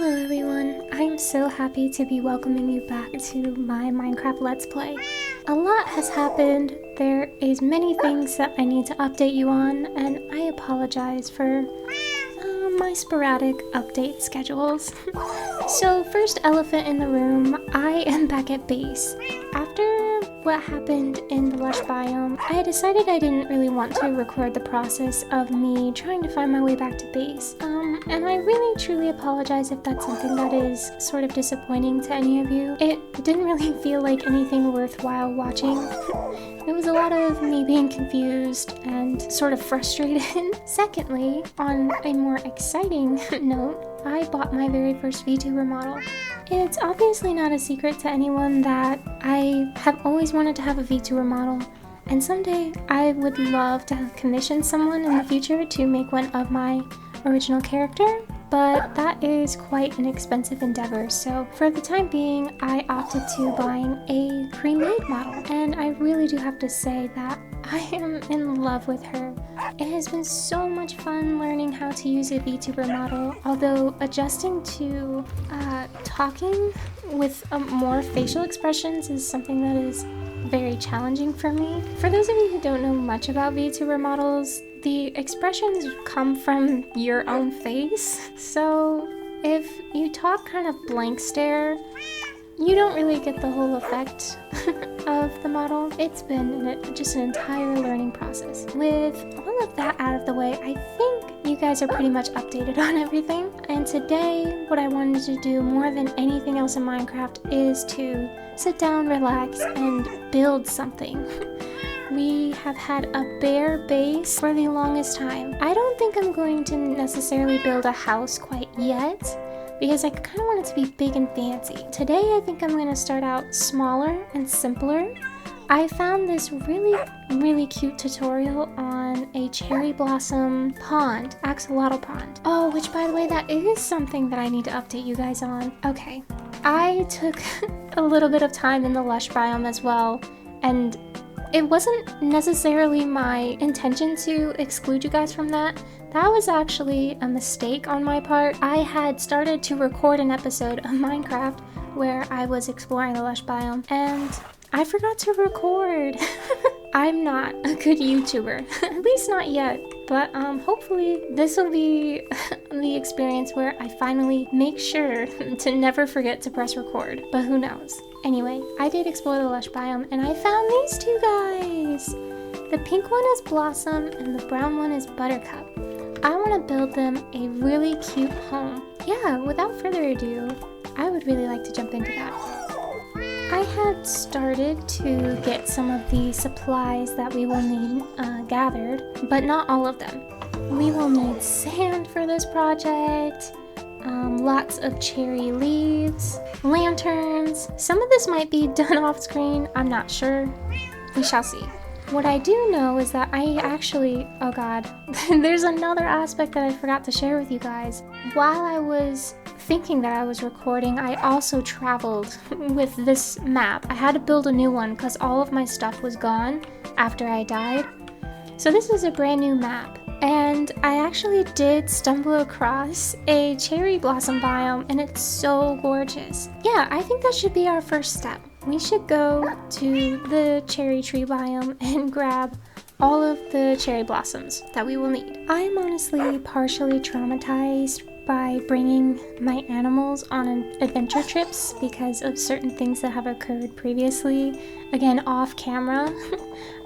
Hello everyone, I am so happy to be welcoming you back to my Minecraft Let's Play. A lot has happened, there is many things that I need to update you on, and I apologize for my sporadic update schedules. So first elephant in the room, I am back at base. After what happened in the lush biome, I decided I didn't really want to record the process of me trying to find my way back to base. And I really truly apologize if that's something that is sort of disappointing to any of you. It didn't really feel like anything worthwhile watching. It was a lot of me being confused and sort of frustrated. Secondly, on a more exciting note, I bought my very first Vtuber model. It's obviously not a secret to anyone that I have always wanted to have a Vtuber model, and someday I would love to have commissioned someone in the future to make one of my original character, but that is quite an expensive endeavor, so for the time being I opted to buying a pre-made model, and I really do have to say that I am in love with her. It has been so much fun learning how to use a VTuber model, although adjusting to talking with more facial expressions is something that is very challenging for me. For those of you who don't know much about VTuber models, the expressions come from your own face, so if you talk kind of blank stare, you don't really get the whole effect of the model. It's been just an entire learning process. With all of that out of the way, I think you guys are pretty much updated on everything. And today, what I wanted to do more than anything else in Minecraft is to sit down, relax, and build something. We have had a bare base for the longest time. I don't think I'm going to necessarily build a house quite yet, because I kind of want it to be big and fancy. Today I think I'm going to start out smaller and simpler. I found this really cute tutorial on a cherry blossom pond, axolotl pond. Oh, which by the way, that is something that I need to update you guys on. Okay, I took a little bit of time in the lush biome as well, and it wasn't necessarily my intention to exclude you guys from that. That was actually a mistake on my part. I had started to record an episode of Minecraft where I was exploring the lush biome, and I forgot to record. I'm not a good YouTuber, at least not yet. But hopefully this will be the experience where I finally make sure to never forget to press record. But who knows? Anyway, I did explore the lush biome and I found these two guys. The pink one is Blossom and the brown one is Buttercup. I want to build them a really cute home. Yeah, without further ado, I would really like to jump into that. I had started to get some of the supplies that we will need gathered, but not all of them. We will need sand for this project, lots of cherry leaves, lanterns. Some of this might be done off screen, I'm not sure. We shall see. What I do know is that I actually, oh god, there's another aspect that I forgot to share with you guys. While I was thinking that I was recording, I also traveled with this map. I had to build a new one because all of my stuff was gone after I died. So this is a brand new map. And I actually did stumble across a cherry blossom biome, and it's so gorgeous. Yeah, I think that should be our first step. We should go to the cherry tree biome and grab all of the cherry blossoms that we will need. I'm honestly partially traumatized by bringing my animals on adventure trips because of certain things that have occurred previously, again off camera.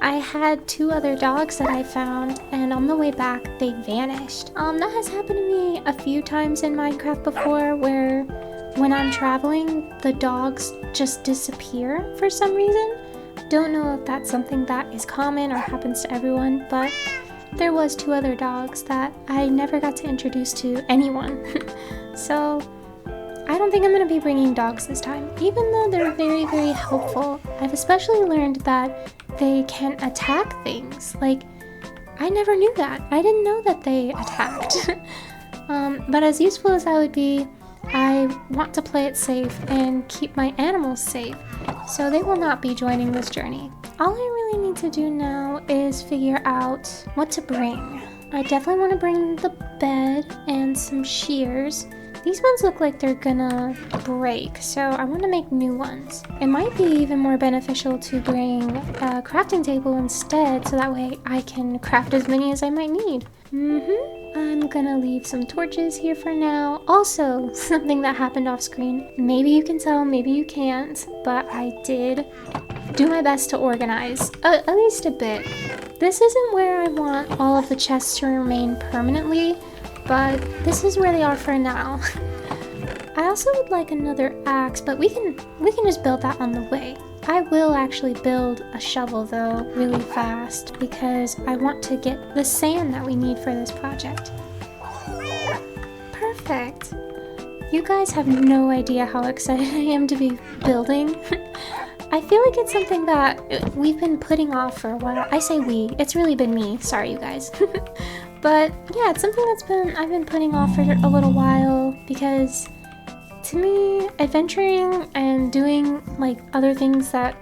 I had two other dogs that I found, and on the way back they vanished. That has happened to me a few times in Minecraft before, where when I'm traveling the dogs just disappear for some reason. Don't know if that's something that is common or happens to everyone, but there was two other dogs that I never got to introduce to anyone. So I don't think I'm going to be bringing dogs this time, even though they're very helpful. I've especially learned that they can attack things. Like, I never knew that. I didn't know that they attacked. But as useful as I would be, I want to play it safe and keep my animals safe, so they will not be joining this journey. All I really need to do now is figure out what to bring. I definitely want to bring the bed and some shears. These ones look like they're gonna break, so I want to make new ones. It might be even more beneficial to bring a crafting table instead, so that way I can craft as many as I might need. I'm gonna leave some torches here for now. Also, something that happened off screen. Maybe you can tell, maybe you can't, but I did do my best to organize, at least a bit. This isn't where I want all of the chests to remain permanently, but this is where they are for now. I also would like another axe, but we can just build that on the way. I will actually build a shovel though really fast because I want to get the sand that we need for this project. Perfect. You guys have no idea how excited I am to be building. I feel like it's something that we've been putting off for a while. I say we, it's really been me. Sorry you guys. But yeah, it's something I've been putting off for a little while because to me, adventuring and doing like other things that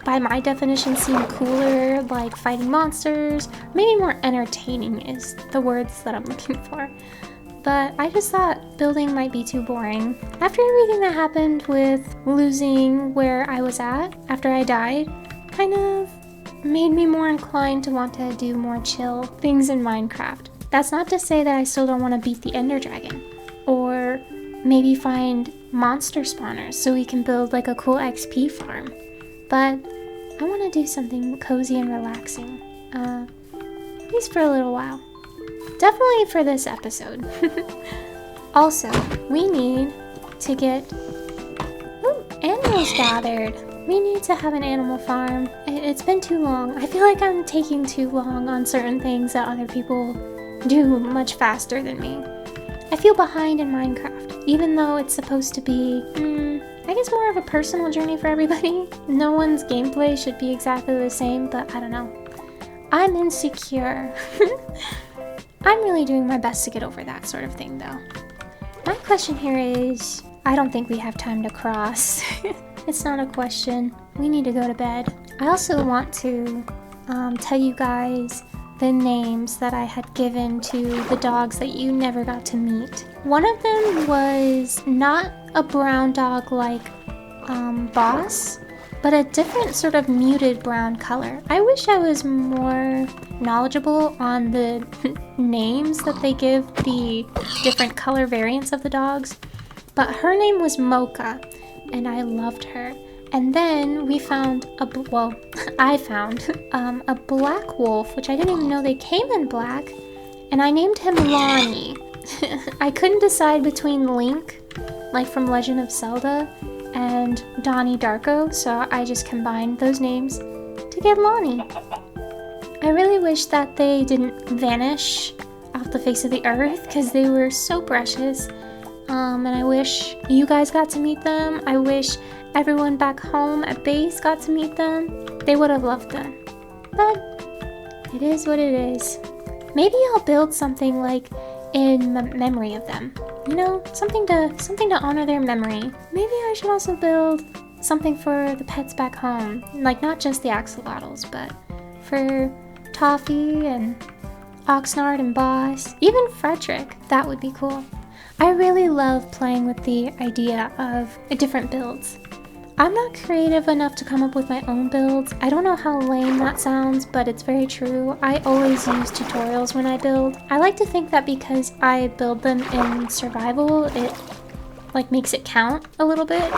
by my definition seem cooler, like fighting monsters, maybe more entertaining is the words that I'm looking for. But I just thought building might be too boring. After everything that happened with losing where I was at after I died, kind of made me more inclined to want to do more chill things in Minecraft. That's not to say that I still don't want to beat the Ender Dragon, or maybe find monster spawners so we can build like a cool XP farm. But I want to do something cozy and relaxing, at least for a little while. Definitely for this episode. Also, we need to get animals gathered. We need to have an animal farm. It's been too long. I feel like I'm taking too long on certain things that other people do much faster than me. I feel behind in Minecraft, even though it's supposed to be, I guess more of a personal journey for everybody. No one's gameplay should be exactly the same, but I don't know. I'm insecure. I'm really doing my best to get over that sort of thing though. My question here is, I don't think we have time to cross. It's not a question. We need to go to bed. I also want to tell you guys the names that I had given to the dogs that you never got to meet. One of them was not a brown dog like Boss, but a different sort of muted brown color. I wish I was more knowledgeable on the names that they give the different color variants of the dogs, but her name was Mocha, and I loved her. And then we found I found a black wolf, which I didn't even know they came in black, and I named him Lonnie. I couldn't decide between Link, like from Legend of Zelda, and Donnie Darko, so I just combined those names to get Lonnie. I really wish that they didn't vanish off the face of the earth because they were so precious. And I wish you guys got to meet them. I wish everyone back home at base got to meet them. They would have loved them. But it is what it is. Maybe I'll build something like in memory of them. You know, something to honor their memory. Maybe I should also build something for the pets back home. Like not just the axolotls, but for Toffee and Oxnard and Boss. Even Frederick. That would be cool. I really love playing with the idea of different builds. I'm not creative enough to come up with my own builds. I don't know how lame that sounds, but it's very true. I always use tutorials when I build. I like to think that because I build them in survival, it like makes it count a little bit,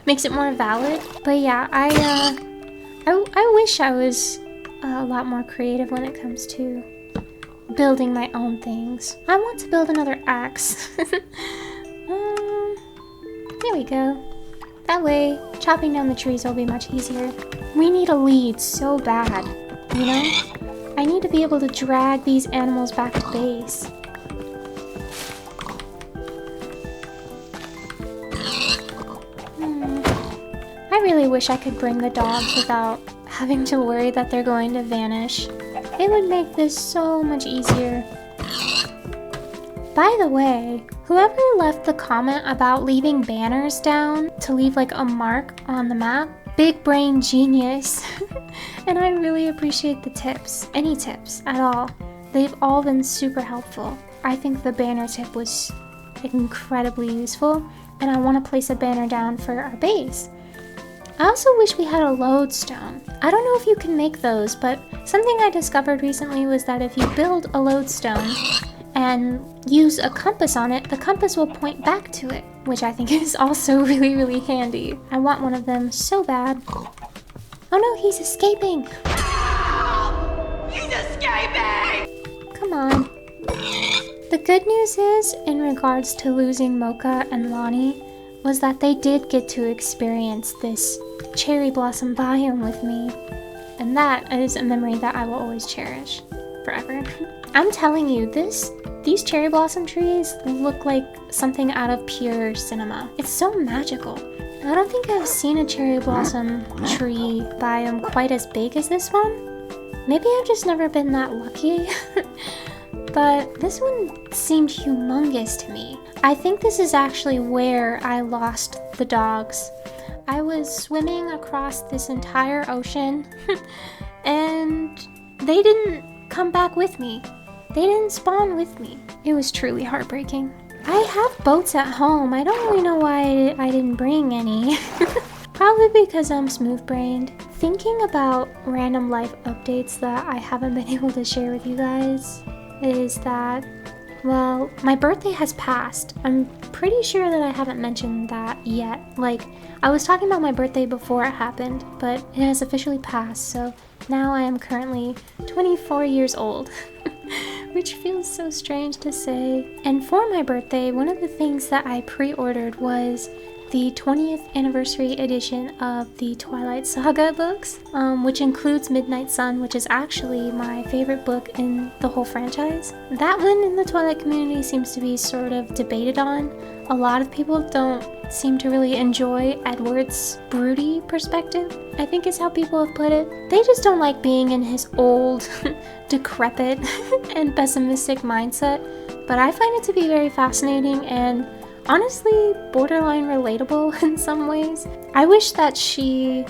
makes it more valid. But yeah, I wish I was a lot more creative when it comes to building my own things. I want to build another axe. There we go. That way, chopping down the trees will be much easier. We need a lead so bad, you know? I need to be able to drag these animals back to base. I really wish I could bring the dogs without having to worry that they're going to vanish. It would make this so much easier. By the way, whoever left the comment about leaving banners down to leave like a mark on the map, big brain genius. And I really appreciate the tips, any tips at all. They've all been super helpful. I think the banner tip was incredibly useful, and I want to place a banner down for our base. I also wish we had a lodestone. I don't know if you can make those, but something I discovered recently was that if you build a lodestone and use a compass on it, the compass will point back to it, which I think is also really, really handy. I want one of them so bad. Oh no, he's escaping! He's escaping! Come on. The good news is, in regards to losing Mocha and Lonnie, was that they did get to experience this cherry blossom biome with me. And that is a memory that I will always cherish forever. I'm telling you, these cherry blossom trees look like something out of pure cinema. It's so magical. I don't think I've seen a cherry blossom tree biome quite as big as this one. Maybe I've just never been that lucky. But this one seemed humongous to me. I think this is actually where I lost the dogs. I was swimming across this entire ocean and they didn't come back with me. They didn't spawn with me. It was truly heartbreaking. I have boats at home. I don't really know why I didn't bring any. Probably because I'm smooth-brained. Thinking about random life updates that I haven't been able to share with you guys is that, well, my birthday has passed. I'm pretty sure that I haven't mentioned that yet. Like, I was talking about my birthday before it happened, but it has officially passed, so now I am currently 24 years old. Which feels so strange to say. And for my birthday, one of the things that I pre-ordered was the 20th anniversary edition of the Twilight Saga books, which includes Midnight Sun, which is actually my favorite book in the whole franchise. That one in the Twilight community seems to be sort of debated on. A lot of people don't seem to really enjoy Edward's broody perspective, I think is how people have put it. They just don't like being in his old, decrepit, and pessimistic mindset, but I find it to be very fascinating and honestly borderline relatable in some ways. I wish that she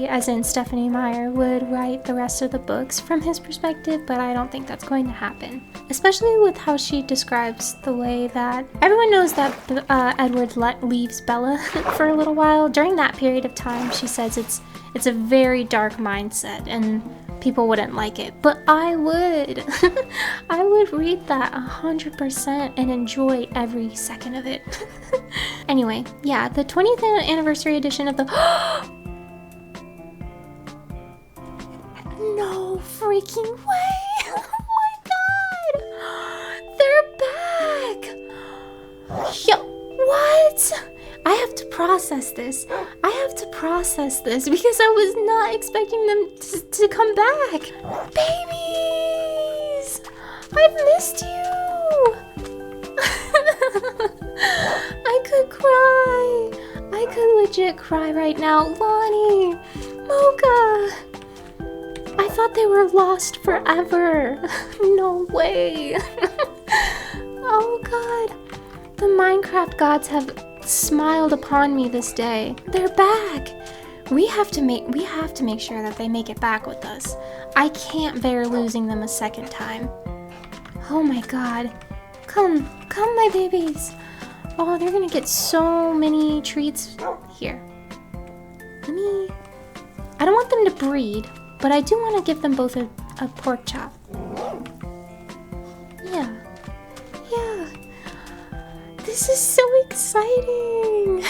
as in Stephanie Meyer would write the rest of the books from his perspective, but I don't think that's going to happen. Especially with how she describes the way that everyone knows that Edward leaves Bella for a little while. During that period of time, she says it's a very dark mindset and people wouldn't like it, but I would. I would read that 100% and enjoy every second of it. Anyway, yeah, the 20th anniversary edition of the no freaking way! Oh my god! They're back! Yo, what? I have to process this. I have to process this because I was not expecting them to come back. Babies! I've missed you! I could cry. I could legit cry right now. Lonnie! Mocha! I thought they were lost forever. No way. Oh god. The Minecraft gods have smiled upon me this day. They're back. We have to make sure that they make it back with us. I can't bear losing them a second time. Oh my god. Come my babies. Oh, they're gonna get so many treats. Here. I don't want them to breed, but I do want to give them both a pork chop. Yeah. This is so exciting!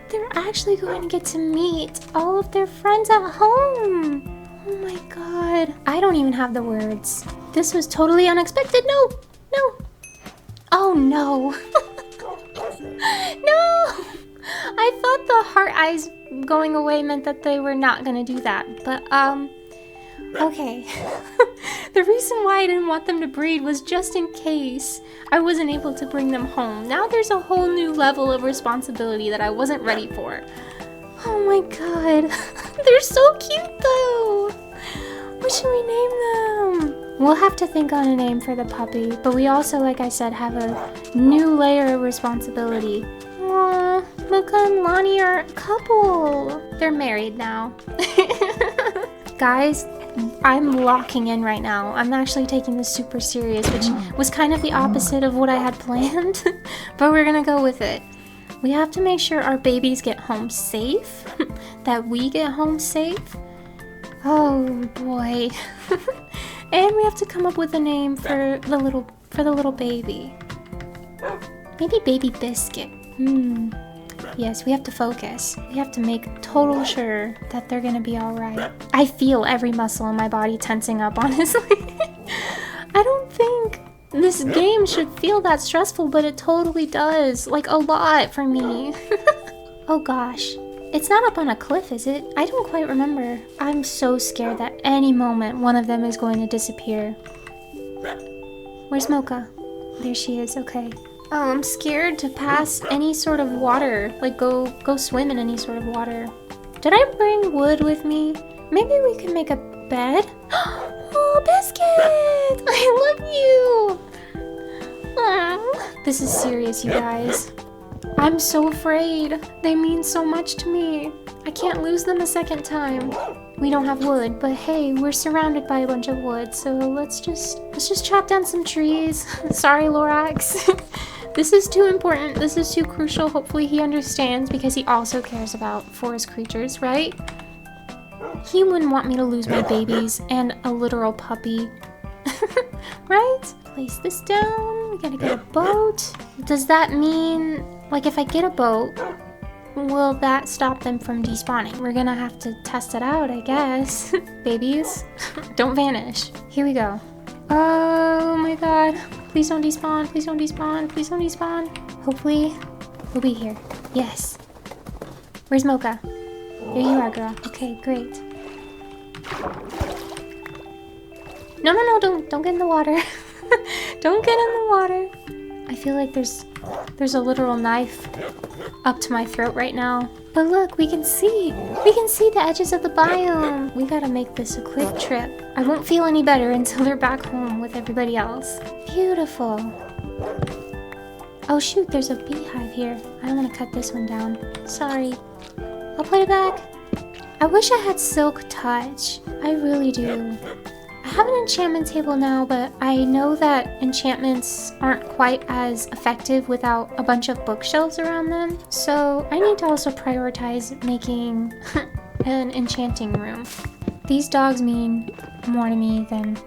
They're actually going to get to meet all of their friends at home! Oh my god. I don't even have the words. This was totally unexpected. No! Oh no! No! I thought the heart eyes going away meant that they were not gonna do that, but okay. The reason why I didn't want them to breed was just in case I wasn't able to bring them home. Now there's a whole new level of responsibility that I wasn't ready for. Oh my god. They're so cute though. What should we name them? We'll have to think on a name for the puppy, but we also, like I said, have a new layer of responsibility. Aww, Mocha and Lonnie are a couple. They're married now. Guys, I'm locking in right now. I'm actually taking this super serious, which was kind of the opposite of what I had planned, but we're gonna go with it. We have to make sure our babies get home safe, that we get home safe. Oh boy. And we have to come up with a name for the little baby. Maybe Baby Biscuit. Yes, we have to focus. We have to make total sure that they're gonna be alright. I feel every muscle in my body tensing up, honestly. I don't think this game should feel that stressful, but it totally does. Like, a lot for me. Oh gosh. It's not up on a cliff, is it? I don't quite remember. I'm so scared that any moment one of them is going to disappear. Where's Mocha? There she is, okay. Oh, I'm scared to pass any sort of water. Like, go swim in any sort of water. Did I bring wood with me? Maybe we can make a bed? Oh, Biscuit! I love you! Oh, this is serious, you guys. I'm so afraid. They mean so much to me. I can't lose them a second time. We don't have wood, but hey, we're surrounded by a bunch of wood, so let's just chop down some trees. Sorry, Lorax. This is too important. This is too crucial. Hopefully he understands, because he also cares about forest creatures, right? He wouldn't want me to lose my babies and a literal puppy. Right? Place this down. We gotta get a boat. Does that mean, like, if I get a boat, will that stop them from despawning? We're gonna have to test it out, I guess. Babies, don't vanish. Here we go. Oh my god. Please don't despawn, please don't despawn, please don't despawn. Hopefully, we'll be here. Yes. Where's Mocha? There you are, girl. Okay, great. No, don't get in the water. Don't get in the water. I feel like there's a literal knife up to my throat right now. But look, we can see the edges of the biome. We gotta make this a quick trip. I won't feel any better until they're back home with everybody else. Beautiful. Oh shoot, there's a beehive here. I don't want to cut this one down. Sorry. I'll put it back. I wish I had Silk Touch. I really do. I have an enchantment table now, but I know that enchantments aren't quite as effective without a bunch of bookshelves around them. So I need to also prioritize making an enchanting room. These dogs mean more to me than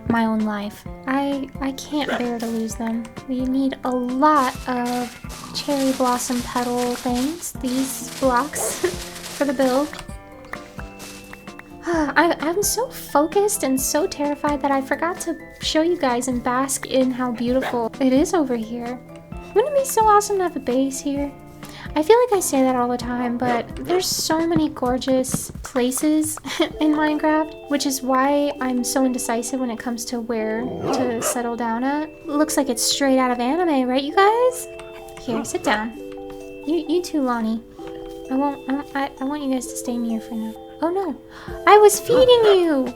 my own life. I can't bear to lose them. We need a lot of cherry blossom petal things, these blocks for the build. I'm so focused and so terrified that I forgot to show you guys and bask in how beautiful it is over here. Wouldn't it be so awesome to have a base here? I feel like I say that all the time, but there's so many gorgeous places in Minecraft, which is why I'm so indecisive when it comes to where to settle down at. Looks like it's straight out of anime, right, you guys? Here, sit down. You too, Lonnie. I want you guys to stay near for now. Oh no, I was feeding you!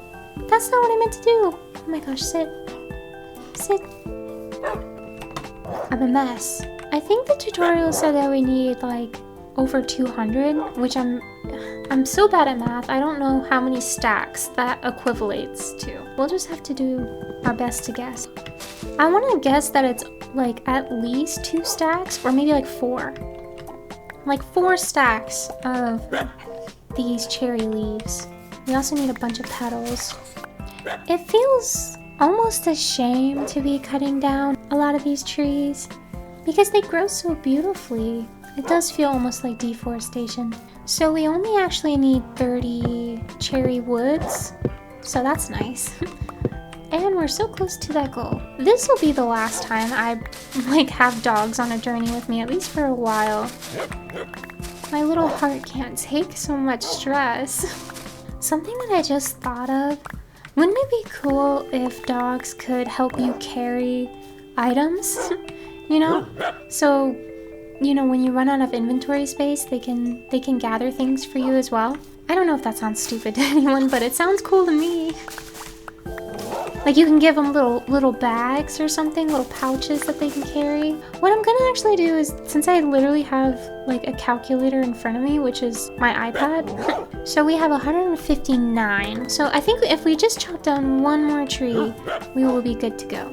That's not what I meant to do. Oh my gosh, sit. Sit. I'm a mess. I think the tutorial said that we need like over 200, which I'm so bad at math, I don't know how many stacks that equivalates to. We'll just have to do our best to guess. I want to guess that it's like at least 2 stacks, or maybe like 4. Like 4 stacks of these cherry leaves. We also need a bunch of petals. It feels almost a shame to be cutting down a lot of these trees because they grow so beautifully. It does feel almost like deforestation. So we only actually need 30 cherry woods, so that's nice. And we're so close to that goal. This will be the last time I like have dogs on a journey with me, at least for a while. My little heart can't take so much stress. Something that I just thought of, wouldn't it be cool if dogs could help you carry items? You know? So, you know, when you run out of inventory space, they can gather things for you as well. I don't know if that sounds stupid to anyone, but it sounds cool to me. Like you can give them little bags or something, little pouches that they can carry. What I'm gonna actually do is, since I literally have like a calculator in front of me, which is my iPad, So we have 159. So I think if we just chop down one more tree, we will be good to go.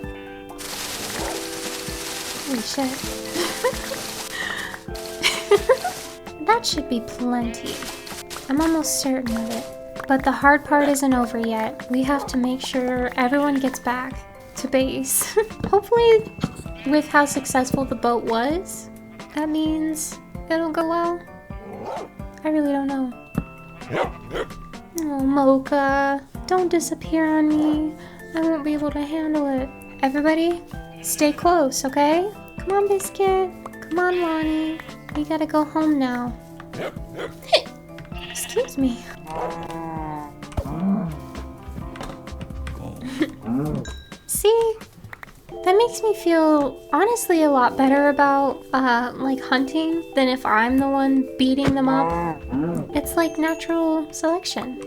Holy shit. That should be plenty. I'm almost certain of it. But the hard part isn't over yet. We have to make sure everyone gets back to base. Hopefully, with how successful the boat was, that means it'll go well. I really don't know. Oh, Mocha, don't disappear on me. I won't be able to handle it. Everybody, stay close, okay? Come on, Biscuit. Come on, Lonnie. We gotta go home now. Excuse me. See? That makes me feel honestly a lot better about like hunting than if I'm the one beating them up. It's like natural selection.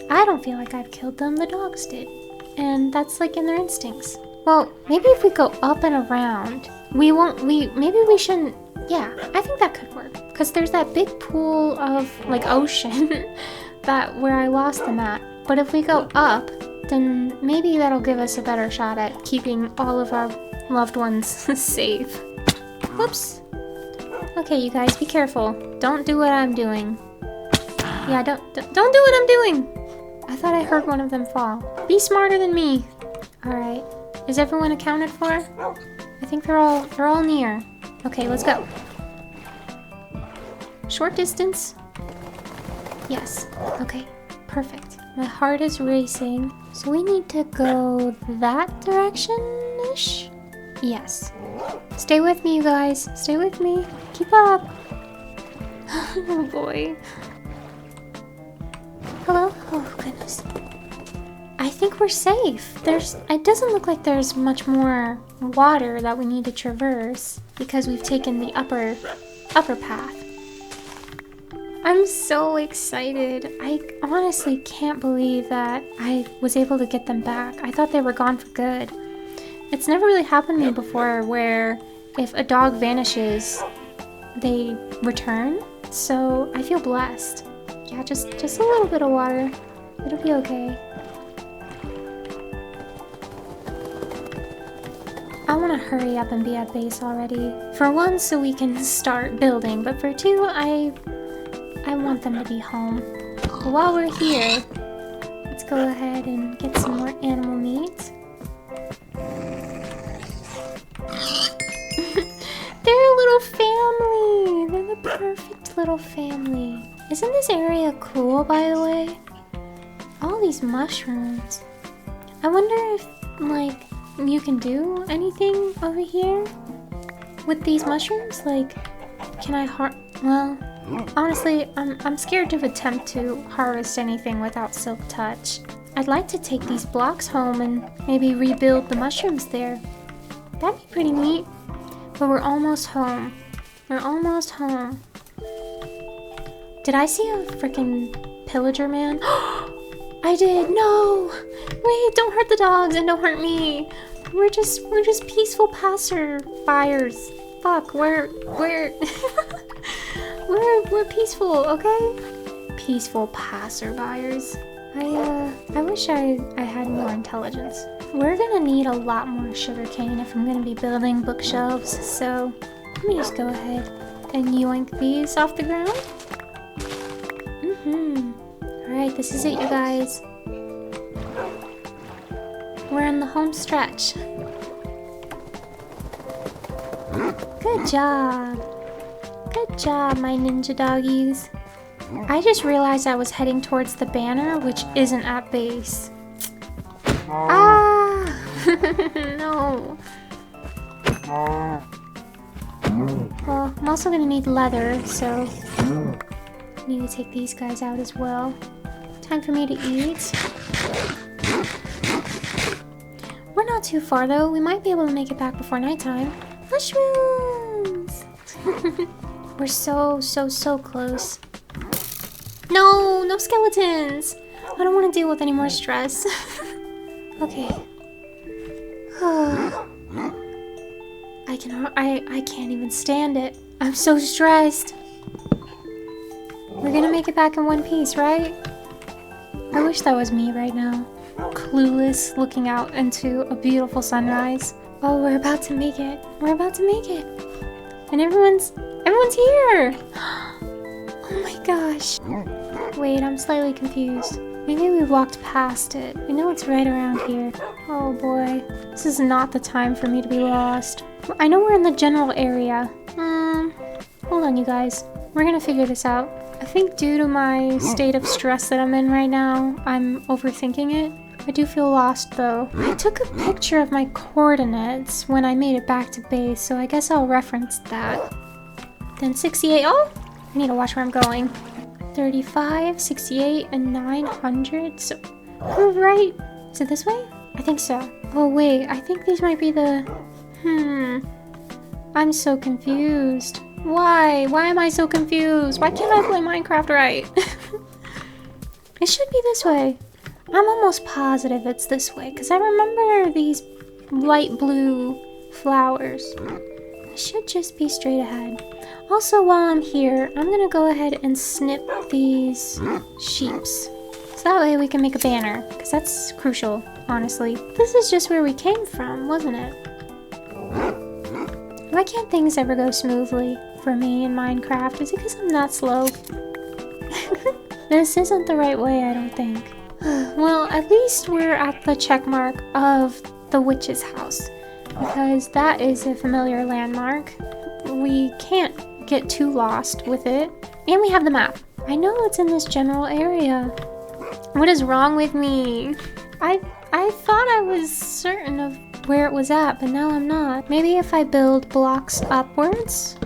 I don't feel like I've killed them, the dogs did. And that's like in their instincts. Well, maybe if we go up and around, maybe we shouldn't, yeah, I think that could work. Because there's that big pool of like ocean where I lost them at. But if we go up, then maybe that'll give us a better shot at keeping all of our loved ones safe. Whoops. Okay, you guys, be careful. Don't do what I'm doing. Yeah, don't do what I'm doing. I thought I heard one of them fall. Be smarter than me. All right. Is everyone accounted for? I think they're all near. Okay, let's go. Short distance. Yes. Okay. Perfect. My heart is racing. So we need to go that direction-ish? Yes. Stay with me, you guys. Stay with me. Keep up. Oh boy. Hello? Oh goodness. I think we're safe. It doesn't look like there's much more water that we need to traverse because we've taken the upper path. I'm so excited. I honestly can't believe that I was able to get them back. I thought they were gone for good. It's never really happened to me before where if a dog vanishes, they return. So I feel blessed. Yeah, just a little bit of water. It'll be okay. I want to hurry up and be at base already. For one, so we can start building, but for two, I want them to be home. But while we're here, let's go ahead and get some more animal meat. They're a little family! They're the perfect little family. Isn't this area cool, by the way? All these mushrooms. I wonder if, like, you can do anything over here with these mushrooms? Like, can I well, honestly, I'm scared to attempt to harvest anything without Silk Touch. I'd like to take these blocks home and maybe rebuild the mushrooms there. That'd be pretty neat. But we're almost home. We're almost home. Did I see a freaking pillager man? I did. No! Wait, don't hurt the dogs and don't hurt me. We're just peaceful passerbyers. Fuck, we're we're peaceful, okay? Peaceful passerbyers. I wish I had more intelligence. We're gonna need a lot more sugarcane if I'm gonna be building bookshelves, so let me just go ahead and yoink these off the ground. Alright, this is it, you guys. We're in the home stretch. Good job. Good job, my ninja doggies. I just realized I was heading towards the banner, which isn't at base. Ah! No. Well, I'm also gonna need leather, so I need to take these guys out as well. Time for me to eat. We're not too far though. We might be able to make it back before nighttime. Mushrooms! We're so close. No, no skeletons! I don't want to deal with any more stress. Okay. I can't even stand it. I'm so stressed. We're gonna make it back in one piece, right? I wish that was me right now. Clueless, looking out into a beautiful sunrise. Oh, we're about to make it. We're about to make it. And everyone's here! Oh my gosh. Wait, I'm slightly confused. Maybe we walked past it. I know it's right around here. Oh boy. This is not the time for me to be lost. I know we're in the general area. Hold on, you guys. We're gonna figure this out. I think due to my state of stress that I'm in right now, I'm overthinking it. I do feel lost though. I took a picture of my coordinates when I made it back to base, so I guess I'll reference that. Then 68, oh! I need to watch where I'm going. 35, 68, and 900, so we're right. Is it this way? I think so. Oh wait, I think these might be the... I'm so confused. Why? Why am I so confused? Why can't I play Minecraft right? It should be this way. I'm almost positive it's this way, because I remember these light blue flowers. It should just be straight ahead. Also, while I'm here, I'm gonna go ahead and snip these sheeps. So that way we can make a banner, because that's crucial, honestly. This is just where we came from, wasn't it? Why can't things ever go smoothly for me in Minecraft? Is it because I'm that slow? This isn't the right way, I don't think. Well, at least we're at the check mark of the witch's house, because that is a familiar landmark. We can't get too lost with it. And we have the map. I know it's in this general area. What is wrong with me? I thought I was certain of where it was at, but now I'm not. Maybe if I build blocks upwards,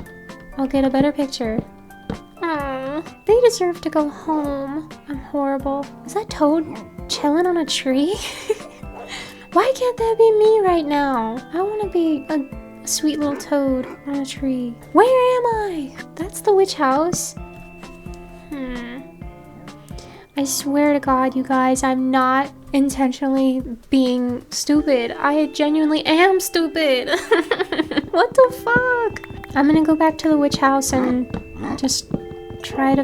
I'll get a better picture. Aww, they deserve to go home. I'm horrible. Is that Toad chilling on a tree? Why can't that be me right now? I want to be a sweet little toad on a tree. Where am I? That's the witch house. I swear to God, you guys, I'm not intentionally being stupid. I genuinely am stupid. What the fuck? I'm gonna go back to the witch house and just try to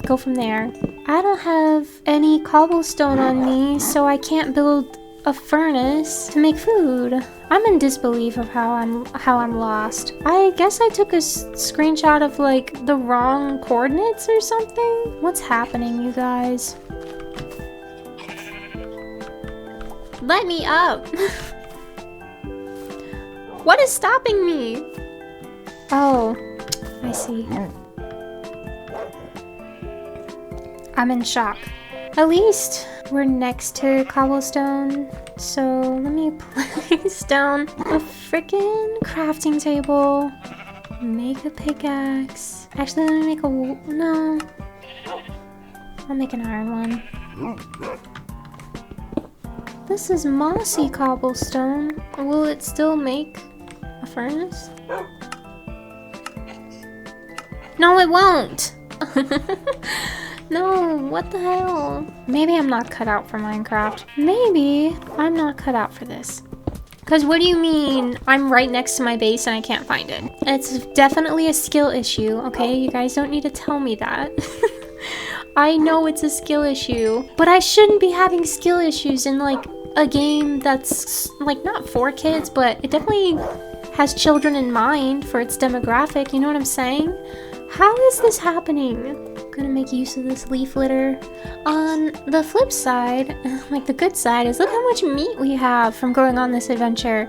go from there. I don't have any cobblestone on me, so I can't build a furnace to make food. I'm in disbelief of how I'm lost. I guess I took a screenshot of like the wrong coordinates or something. What's happening, you guys? Let me up. What is stopping me? Oh, I see. I'm in shock. At least we're next to cobblestone, so let me place down a freaking crafting table, make a pickaxe. Actually, let me make a no. I'll make an iron one. This is mossy cobblestone. Will it still make a furnace? No, it won't. No, what the hell? Maybe I'm not cut out for Minecraft. Maybe I'm not cut out for this. Because what do you mean I'm right next to my base and I can't find it? It's definitely a skill issue, okay? You guys don't need to tell me that. I know it's a skill issue, but I shouldn't be having skill issues in like a game that's like not for kids, but it definitely has children in mind for its demographic, you know what I'm saying? How is this happening? Gonna make use of this leaf litter. On the flip side, like the good side, is look how much meat we have from going on this adventure.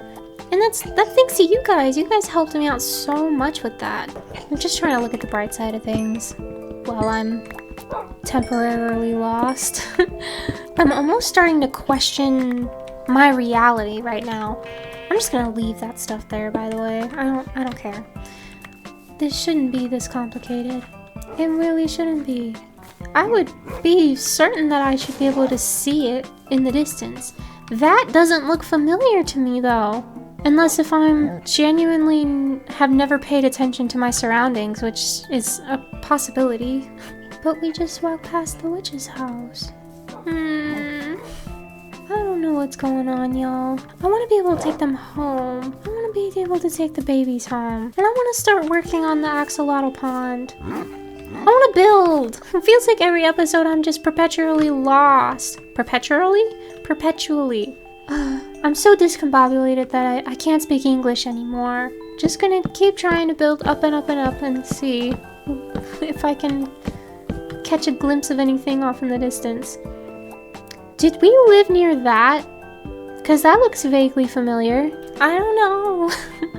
And that's thanks to you guys. You guys helped me out so much with that. I'm just trying to look at the bright side of things while I'm temporarily lost. I'm almost starting to question my reality right now. I'm just gonna leave that stuff there, by the way. I don't care. This shouldn't be this complicated. It really shouldn't be. I would be certain that I should be able to see it in the distance. That doesn't look familiar to me though. Unless if I'm genuinely have never paid attention to my surroundings, which is a possibility. But we just walked past the witch's house. I don't know what's going on, y'all. I want to be able to take them home. I want to be able to take the babies home. And I want to start working on the axolotl pond. I want to build. It feels like every episode I'm just perpetually lost. Perpetually. I'm so discombobulated that I can't speak English anymore. Just gonna keep trying to build up and up and up and see if I can catch a glimpse of anything off in the distance. Did we live near that? Because that looks vaguely familiar. I don't know.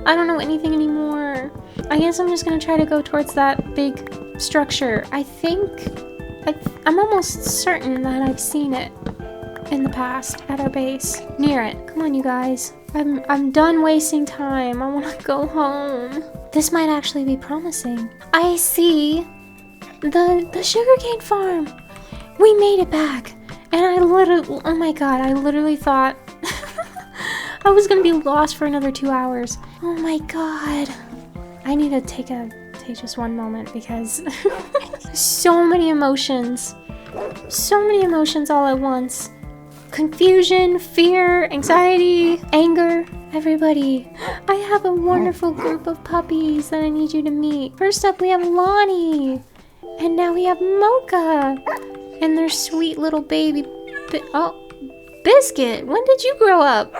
I don't know anything anymore. I guess I'm just gonna try to go towards that big structure. I'm almost certain that I've seen it in the past at our base. Near it. Come on, you guys. I'm done wasting time. I want to go home. This might actually be promising. I see the sugarcane farm. We made it back. And oh my god, I literally thought I was gonna be lost for another 2 hours. Oh my god. I need to take just one moment because so many emotions. So many emotions all at once. Confusion, fear, anxiety, anger, everybody. I have a wonderful group of puppies that I need you to meet. First up, we have Lonnie. And now we have Mocha. And their sweet little baby... Biscuit, when did you grow up?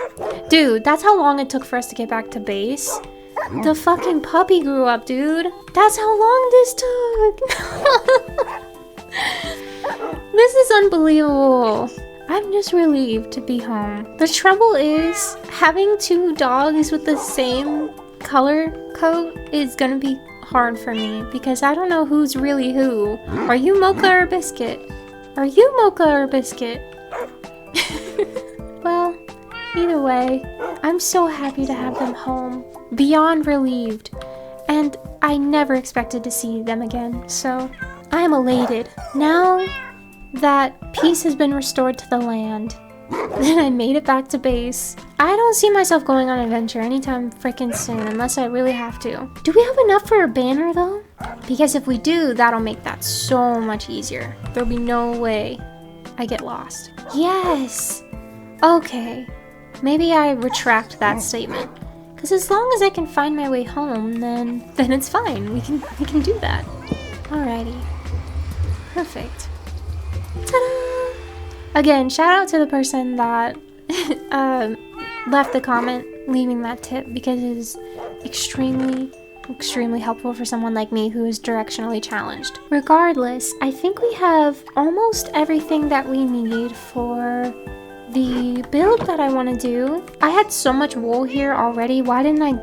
Dude, that's how long it took for us to get back to base. The fucking puppy grew up, dude. That's how long this took. This is unbelievable. I'm just relieved to be home. The trouble is, having 2 dogs with the same color coat is gonna be hard for me because I don't know who's really who. Are you Mocha or Biscuit? Are you Mocha or Biscuit? Well, either way, I'm so happy to have them home. Beyond relieved. And I never expected to see them again, so I am elated. Now that peace has been restored to the land, and I made it back to base, I don't see myself going on an adventure anytime freaking soon unless I really have to. Do we have enough for a banner though? Because if we do, that'll make that so much easier. There'll be no way I get lost. Yes! Okay. Maybe I retract that statement. Because as long as I can find my way home, then it's fine. We can do that. Alrighty. Perfect. Ta-da! Again, shout out to the person that left the comment leaving that tip because it is extremely helpful for someone like me who is directionally challenged. Regardless, I think we have almost everything that we need for the build that I want to do. I had so much wool here already. Why didn't I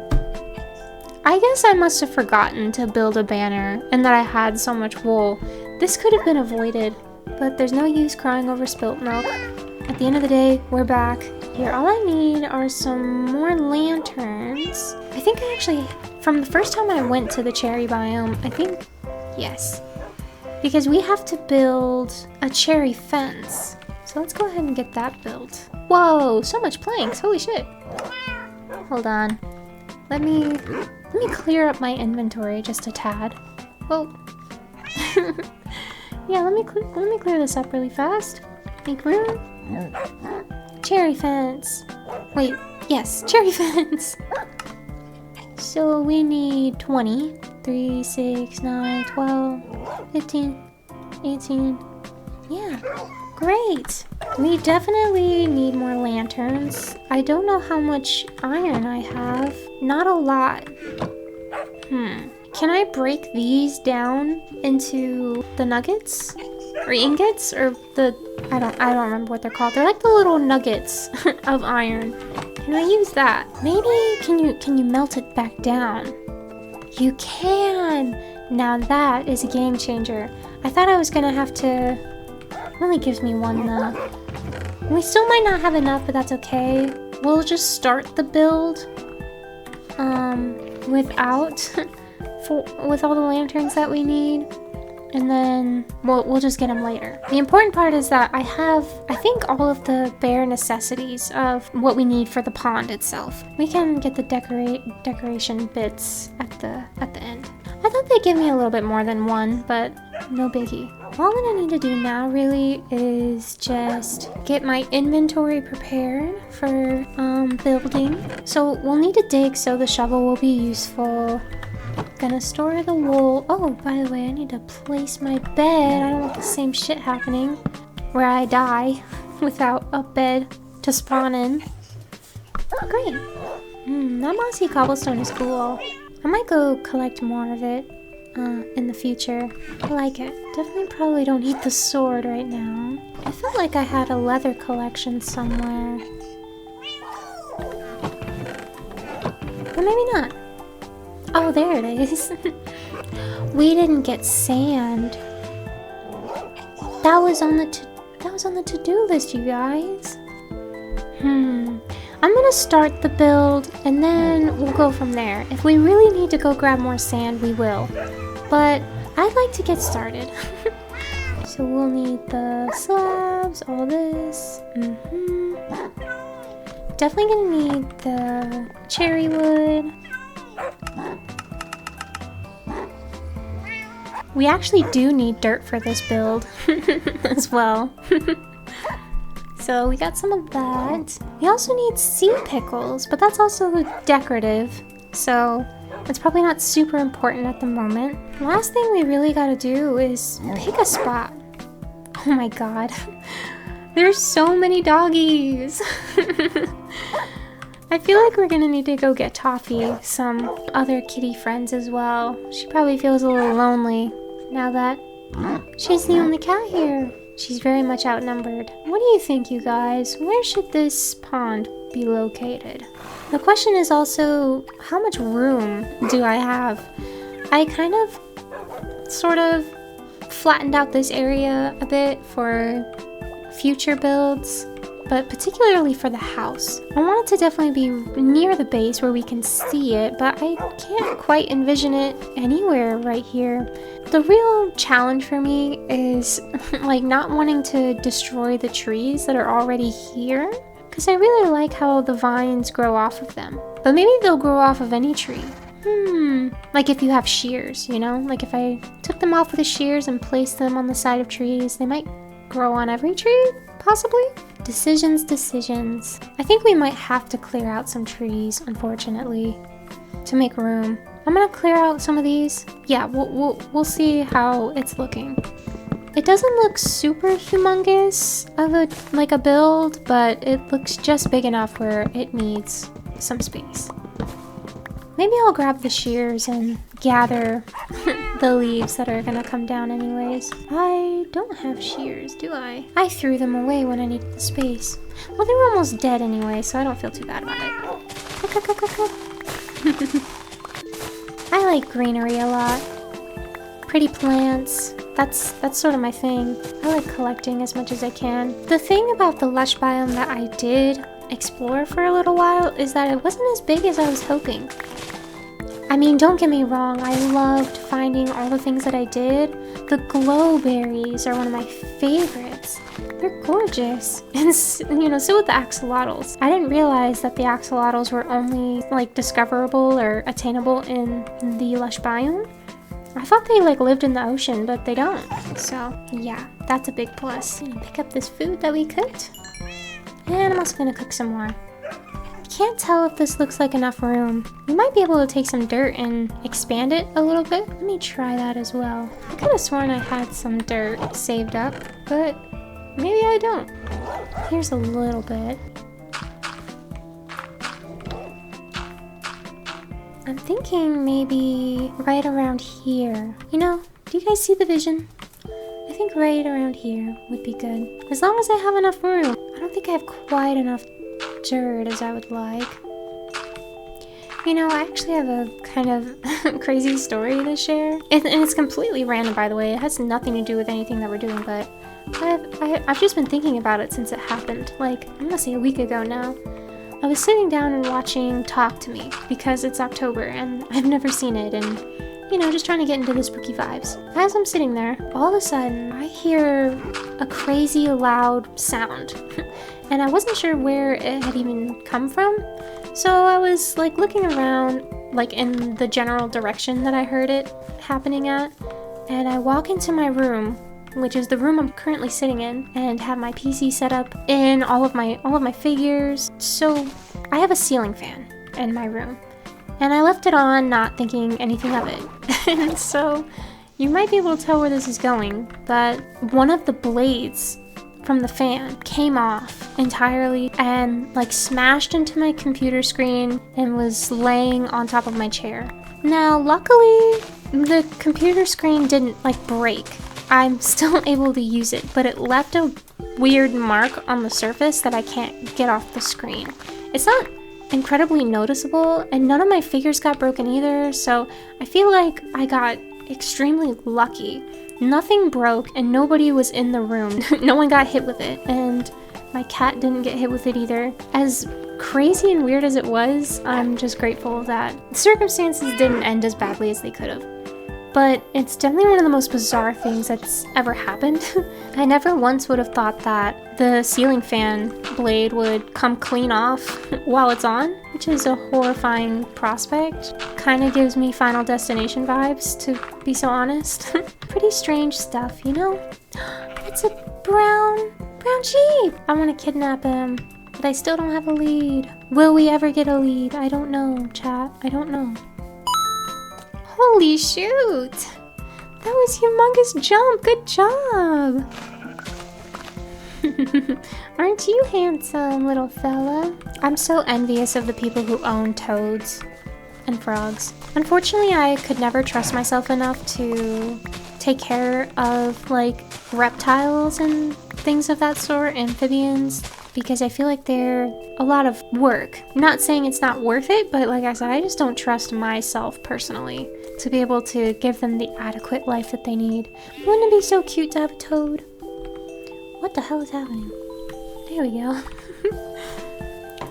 guess I must have forgotten to build a banner and that I had so much wool. This could have been avoided, but there's no use crying over spilt milk. At the end of the day, we're back. Here, all I need are some more lanterns. I think I actually, from the first time I went to the cherry biome, yes. Because we have to build a cherry fence. So let's go ahead and get that built. Whoa, so much planks, holy shit. Hold on. Let me clear up my inventory just a tad. Whoa. Yeah, let me clear this up really fast. Make room. Cherry fence. Wait, yes, cherry fence. So we need 20. 3, 6, 9, 12, 15, 18. Yeah, great. We definitely need more lanterns. I don't know how much iron I have. Not a lot. Can I break these down into the nuggets? Or ingots? Or I don't remember what they're called. They're like the little nuggets of iron. Can I use that? Maybe can you melt it back down? You can! Now that is a game changer. I thought I was gonna have to... Only gives me one though. We still might not have enough, but that's okay. We'll just start the build with all the lanterns that we need, and then we'll just get them later. The important part is that I think all of the bare necessities of what we need for the pond itself. We can get the decoration bits at the end. I thought they'd give me a little bit more than one, but no biggie. All that I need to do now really is just get my inventory prepared for building. So we'll need to dig, so the shovel will be useful. Gonna store the wool. Oh, by the way, I need to place my bed. I don't want the same shit happening where I die without a bed to spawn in. Oh, great. That mossy cobblestone is cool. I might go collect more of it in the future. I like it. Definitely probably don't need the sword right now. I felt like I had a leather collection somewhere. Or maybe not. Oh, there it is. We didn't get sand. That was on the to-do list, you guys. I'm gonna start the build and then we'll go from there. If we really need to go grab more sand, we will. But I'd like to get started. So we'll need the slabs, all this. Definitely gonna need the cherry wood. We actually do need dirt for this build as well. So we got some of that. We also need sea pickles, but that's also decorative. So it's probably not super important at the moment. Last thing we really gotta do is pick a spot. Oh my god. There's so many doggies. I feel like we're gonna need to go get Toffee some other kitty friends as well. She probably feels a little lonely now that she's the only cat here. She's very much outnumbered. What do you think, you guys? Where should this pond be located? The question is also, how much room do I have? I kind of sort of flattened out this area a bit for future builds, but particularly for the house. I want it to definitely be near the base where we can see it, but I can't quite envision it anywhere right here. The real challenge for me is like not wanting to destroy the trees that are already here, because I really like how the vines grow off of them. But maybe they'll grow off of any tree. Like if you have shears, you know? Like if I took them off with the shears and placed them on the side of trees, they might grow on every tree, possibly? Decisions. I think we might have to clear out some trees, unfortunately, to make room. I'm gonna clear out some of these. Yeah, we'll see how it's looking. It doesn't look super humongous of a build, but it looks just big enough where it needs some space. Maybe I'll grab the shears and gather the leaves that are gonna come down anyways. I don't have shears, do I? I threw them away when I needed the space. Well, they were almost dead anyway, so I don't feel too bad about it. I like greenery a lot. Pretty plants. That's sort of my thing. I like collecting as much as I can. The thing about the lush biome that I did explore for a little while is that it wasn't as big as I was hoping. I mean, don't get me wrong, I loved finding all the things that I did. The glow berries are one of my favorites. They're gorgeous. And you know, so with the axolotls. I didn't realize that the axolotls were only like discoverable or attainable in the lush biome. I thought they like lived in the ocean, but they don't. So yeah, that's a big plus. I'm gonna pick up this food that we cooked. And I'm also gonna cook some more. Can't tell if this looks like enough room. We might be able to take some dirt and expand it a little bit. Let me try that as well. I could have sworn I had some dirt saved up, but maybe I don't. Here's a little bit. I'm thinking maybe right around here. You know, do you guys see the vision? I think right around here would be good. As long as I have enough room. I don't think I have quite enough dirt as I would like. You know, I actually have a kind of crazy story to share. And it's completely random, by the way. It has nothing to do with anything that we're doing, but I've just been thinking about it since it happened. Like, I'm gonna say a week ago now. I was sitting down and watching Talk to Me because it's October and I've never seen it, and you know, just trying to get into the spooky vibes. As I'm sitting there, all of a sudden I hear a crazy loud sound and I wasn't sure where it had even come from. So I was like looking around like in the general direction that I heard it happening at, and I walk into my room, which is the room I'm currently sitting in, and have my PC set up in all of my figures. So I have a ceiling fan in my room, and I left it on not thinking anything of it. And so you might be able to tell where this is going, but one of the blades from the fan came off entirely and like smashed into my computer screen and was laying on top of my chair. Now, luckily, the computer screen didn't like break. I'm still able to use it, but it left a weird mark on the surface that I can't get off the screen. It's not incredibly noticeable, and none of my figures got broken either, so I feel like I got extremely lucky. Nothing broke and nobody was in the room. No one got hit with it, and my cat didn't get hit with it either. As crazy and weird as it was, I'm just grateful that circumstances didn't end as badly as they could have. But it's definitely one of the most bizarre things that's ever happened. I never once would have thought that the ceiling fan blade would come clean off while it's on, which is a horrifying prospect. Kind of gives me Final Destination vibes, to be so honest. Pretty strange stuff, you know? It's a brown sheep! I want to kidnap him, but I still don't have a lead. Will we ever get a lead? I don't know, chat. I don't know. Holy shoot! That was humongous jump! Good job! Aren't you handsome, little fella? I'm so envious of the people who own toads and frogs. Unfortunately, I could never trust myself enough to take care of like reptiles and things of that sort, amphibians, because I feel like they're a lot of work. I'm not saying it's not worth it, but like I said, I just don't trust myself personally to be able to give them the adequate life that they need. Wouldn't it be so cute to have a toad? What the hell is happening? There we go.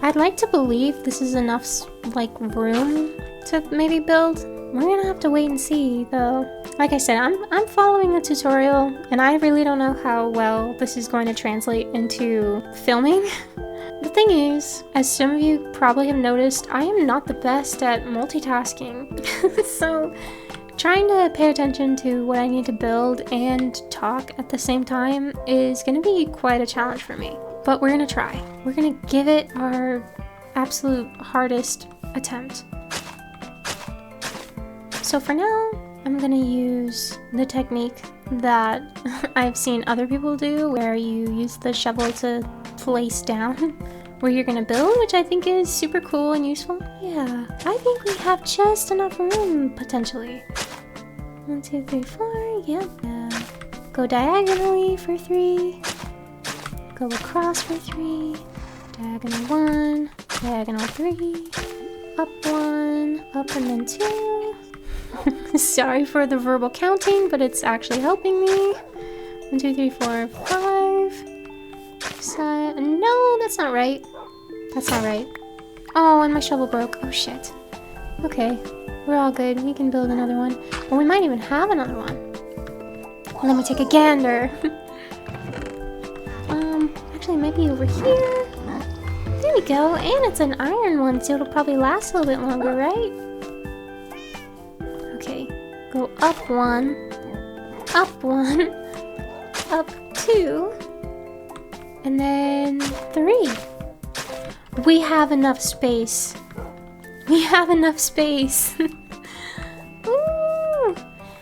I'd like to believe this is enough like room to maybe build. We're gonna have to wait and see though. Like I said, I'm following the tutorial, and I really don't know how well this is going to translate into filming. The thing is, as some of you probably have noticed, I am not the best at multitasking. So trying to pay attention to what I need to build and talk at the same time is going to be quite a challenge for me. But we're going to try. We're going to give it our absolute hardest attempt. So for now, I'm gonna use the technique that I've seen other people do, where you use the shovel to place down where you're gonna build, which I think is super cool and useful. Yeah, I think we have just enough room, potentially. 1, 2, 3, 4, yeah. Go diagonally for 3. Go across for 3. Diagonal 1, diagonal 3. Up 1, up and then 2. Sorry for the verbal counting, but it's actually helping me. 1, 2, 3, 4, 5. No, that's not right. That's not right. Oh, and my shovel broke. Oh shit. Okay, we're all good. We can build another one. Or we might even have another one. Let me take a gander. Actually, it might be over here. There we go. And it's an iron one, so it'll probably last a little bit longer, right? Okay, go up 1, up 1, up 2, and then 3. We have enough space. We have enough space. Ooh.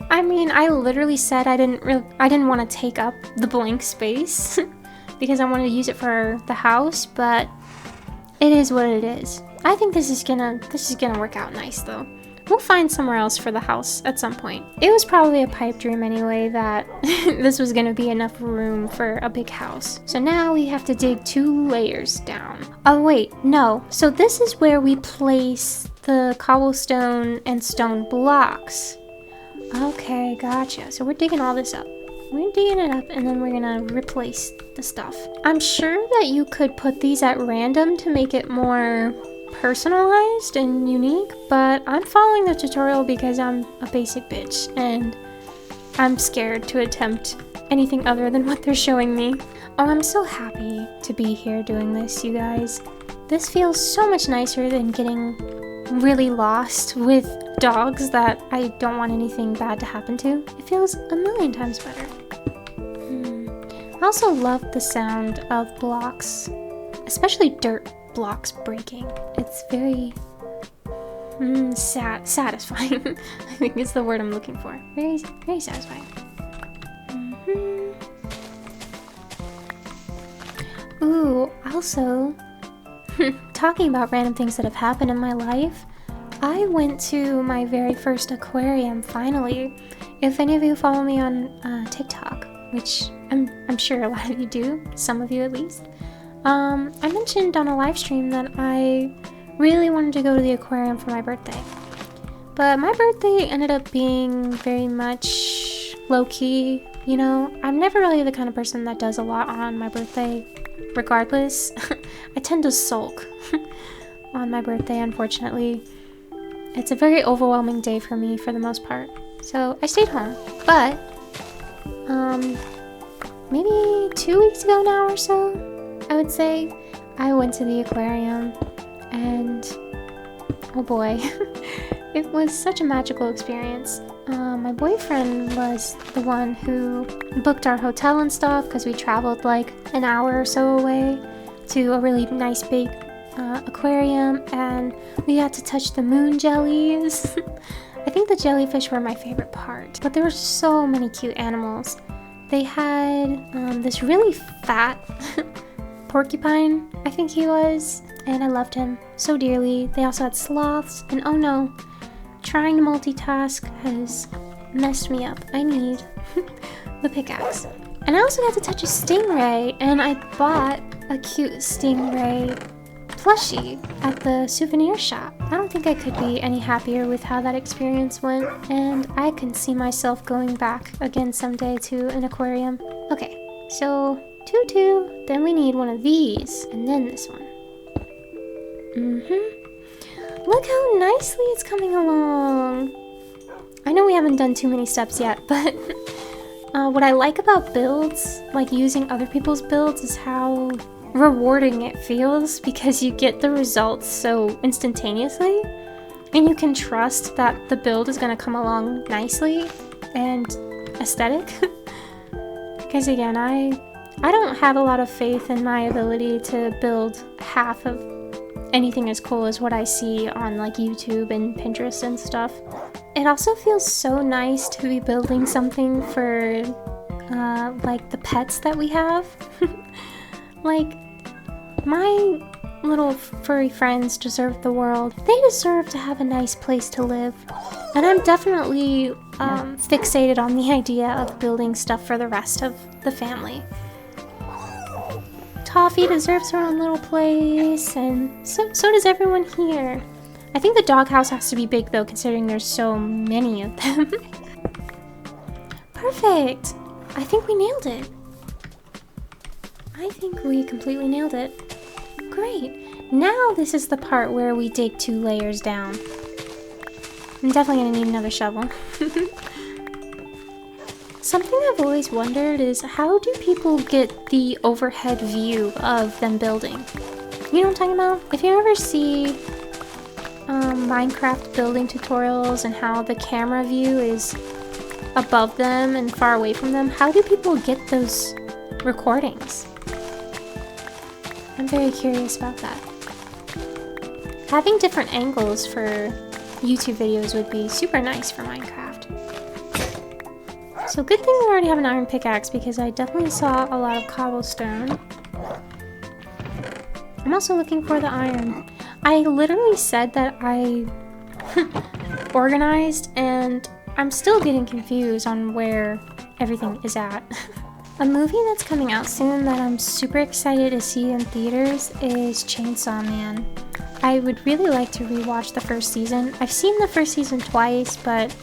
I mean, I literally said I didn't want to take up the blank space because I wanted to use it for the house, but it is what it is. I think this is gonna work out nice though. We'll find somewhere else for the house at some point. It was probably a pipe dream anyway that this was gonna be enough room for a big house. So now we have to dig 2 layers down. Oh wait, no. So this is where we place the cobblestone and stone blocks. Okay, gotcha. So we're digging all this up. We're digging it up and then we're gonna replace the stuff. I'm sure that you could put these at random to make it more personalized and unique, but I'm following the tutorial because I'm a basic bitch and I'm scared to attempt anything other than what they're showing me. Oh, I'm so happy to be here doing this, you guys. This feels so much nicer than getting really lost with dogs that I don't want anything bad to happen to. It feels a million times better. I also love the sound of blocks, especially dirt blocks breaking. It's very Satisfying. I think it's the word I'm looking for. Very, very satisfying. Ooh, also, talking about random things that have happened in my life, I went to my very first aquarium, finally. If any of you follow me on TikTok, which I'm sure a lot of you do, some of you at least, I mentioned on a live stream that I really wanted to go to the aquarium for my birthday. But my birthday ended up being very much low-key, you know? I'm never really the kind of person that does a lot on my birthday, regardless. I tend to sulk on my birthday, unfortunately. It's a very overwhelming day for me for the most part. So I stayed home. But, maybe 2 weeks ago now or so, I would say, I went to the aquarium and, oh boy, it was such a magical experience. My boyfriend was the one who booked our hotel and stuff because we traveled like an hour or so away to a really nice big aquarium, and we got to touch the moon jellies. I think the jellyfish were my favorite part, but there were so many cute animals. They had this really fat porcupine, I think he was, and I loved him so dearly. They also had sloths, and oh no, trying to multitask has messed me up. I need the pickaxe. And I also got to touch a stingray, and I bought a cute stingray plushie at the souvenir shop. I don't think I could be any happier with how that experience went, and I can see myself going back again someday to an aquarium. Okay, so 2, then we need one of these, and then this one. Look how nicely it's coming along. I know we haven't done too many steps yet, but what I like about builds, like using other people's builds, is how rewarding it feels, because you get the results so instantaneously, and you can trust that the build is going to come along nicely and aesthetic. Because again, I don't have a lot of faith in my ability to build half of anything as cool as what I see on like YouTube and Pinterest and stuff. It also feels so nice to be building something for like the pets that we have. Like, my little furry friends deserve the world. They deserve to have a nice place to live. And I'm definitely fixated on the idea of building stuff for the rest of the family. Toffee deserves her own little place, and so does everyone here. I think the doghouse has to be big though, considering there's so many of them. Perfect! I think we nailed it. I think we completely nailed it. Great. Now this is the part where we dig 2 layers down. I'm definitely gonna need another shovel. Something I've always wondered is, how do people get the overhead view of them building? You know what I'm talking about? If you ever see Minecraft building tutorials and how the camera view is above them and far away from them, how do people get those recordings? I'm very curious about that. Having different angles for YouTube videos would be super nice for Minecraft. So good thing we already have an iron pickaxe, because I definitely saw a lot of cobblestone. I'm also looking for the iron. I literally said that I organized, and I'm still getting confused on where everything is at. A movie that's coming out soon that I'm super excited to see in theaters is Chainsaw Man. I would really like to rewatch the first season. I've seen the first season twice, but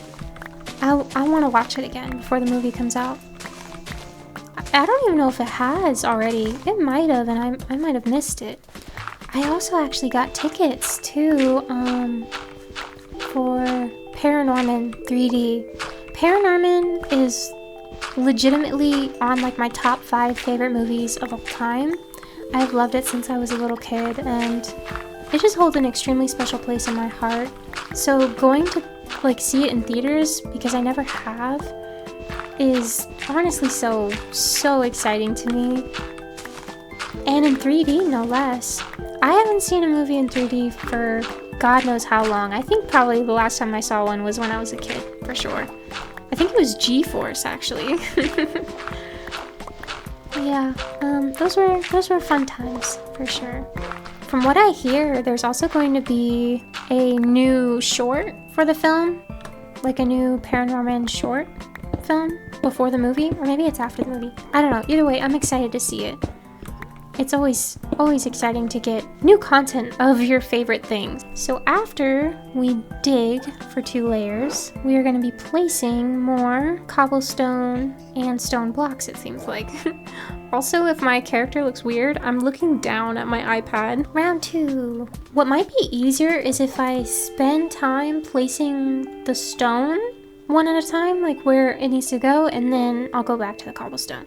I want to watch it again before the movie comes out. I don't even know if it has already. It might have, and I might have missed it. I also actually got tickets too for Paranorman 3D. Paranorman is legitimately on like my top 5 favorite movies of all time. I've loved it since I was a little kid, and it just holds an extremely special place in my heart. So going to like see it in theaters, because I never have, is honestly so exciting to me. And in 3D, no less. I haven't seen a movie in 3D for God knows how long. I think probably the last time I saw one was when I was a kid, for sure. I think it was G-Force, actually. Yeah, those were fun times, for sure. From what I hear, there's also going to be a new short for the film, like a new Paranorman short film before the movie, or maybe it's after the movie. I don't know. Either way, I'm excited to see it. It's always exciting to get new content of your favorite things. So after we dig for 2 layers, we are going to be placing more cobblestone and stone blocks, it seems like. Also, if my character looks weird, I'm looking down at my iPad. Round 2. What might be easier is if I spend time placing the stone one at a time, like where it needs to go, and then I'll go back to the cobblestone.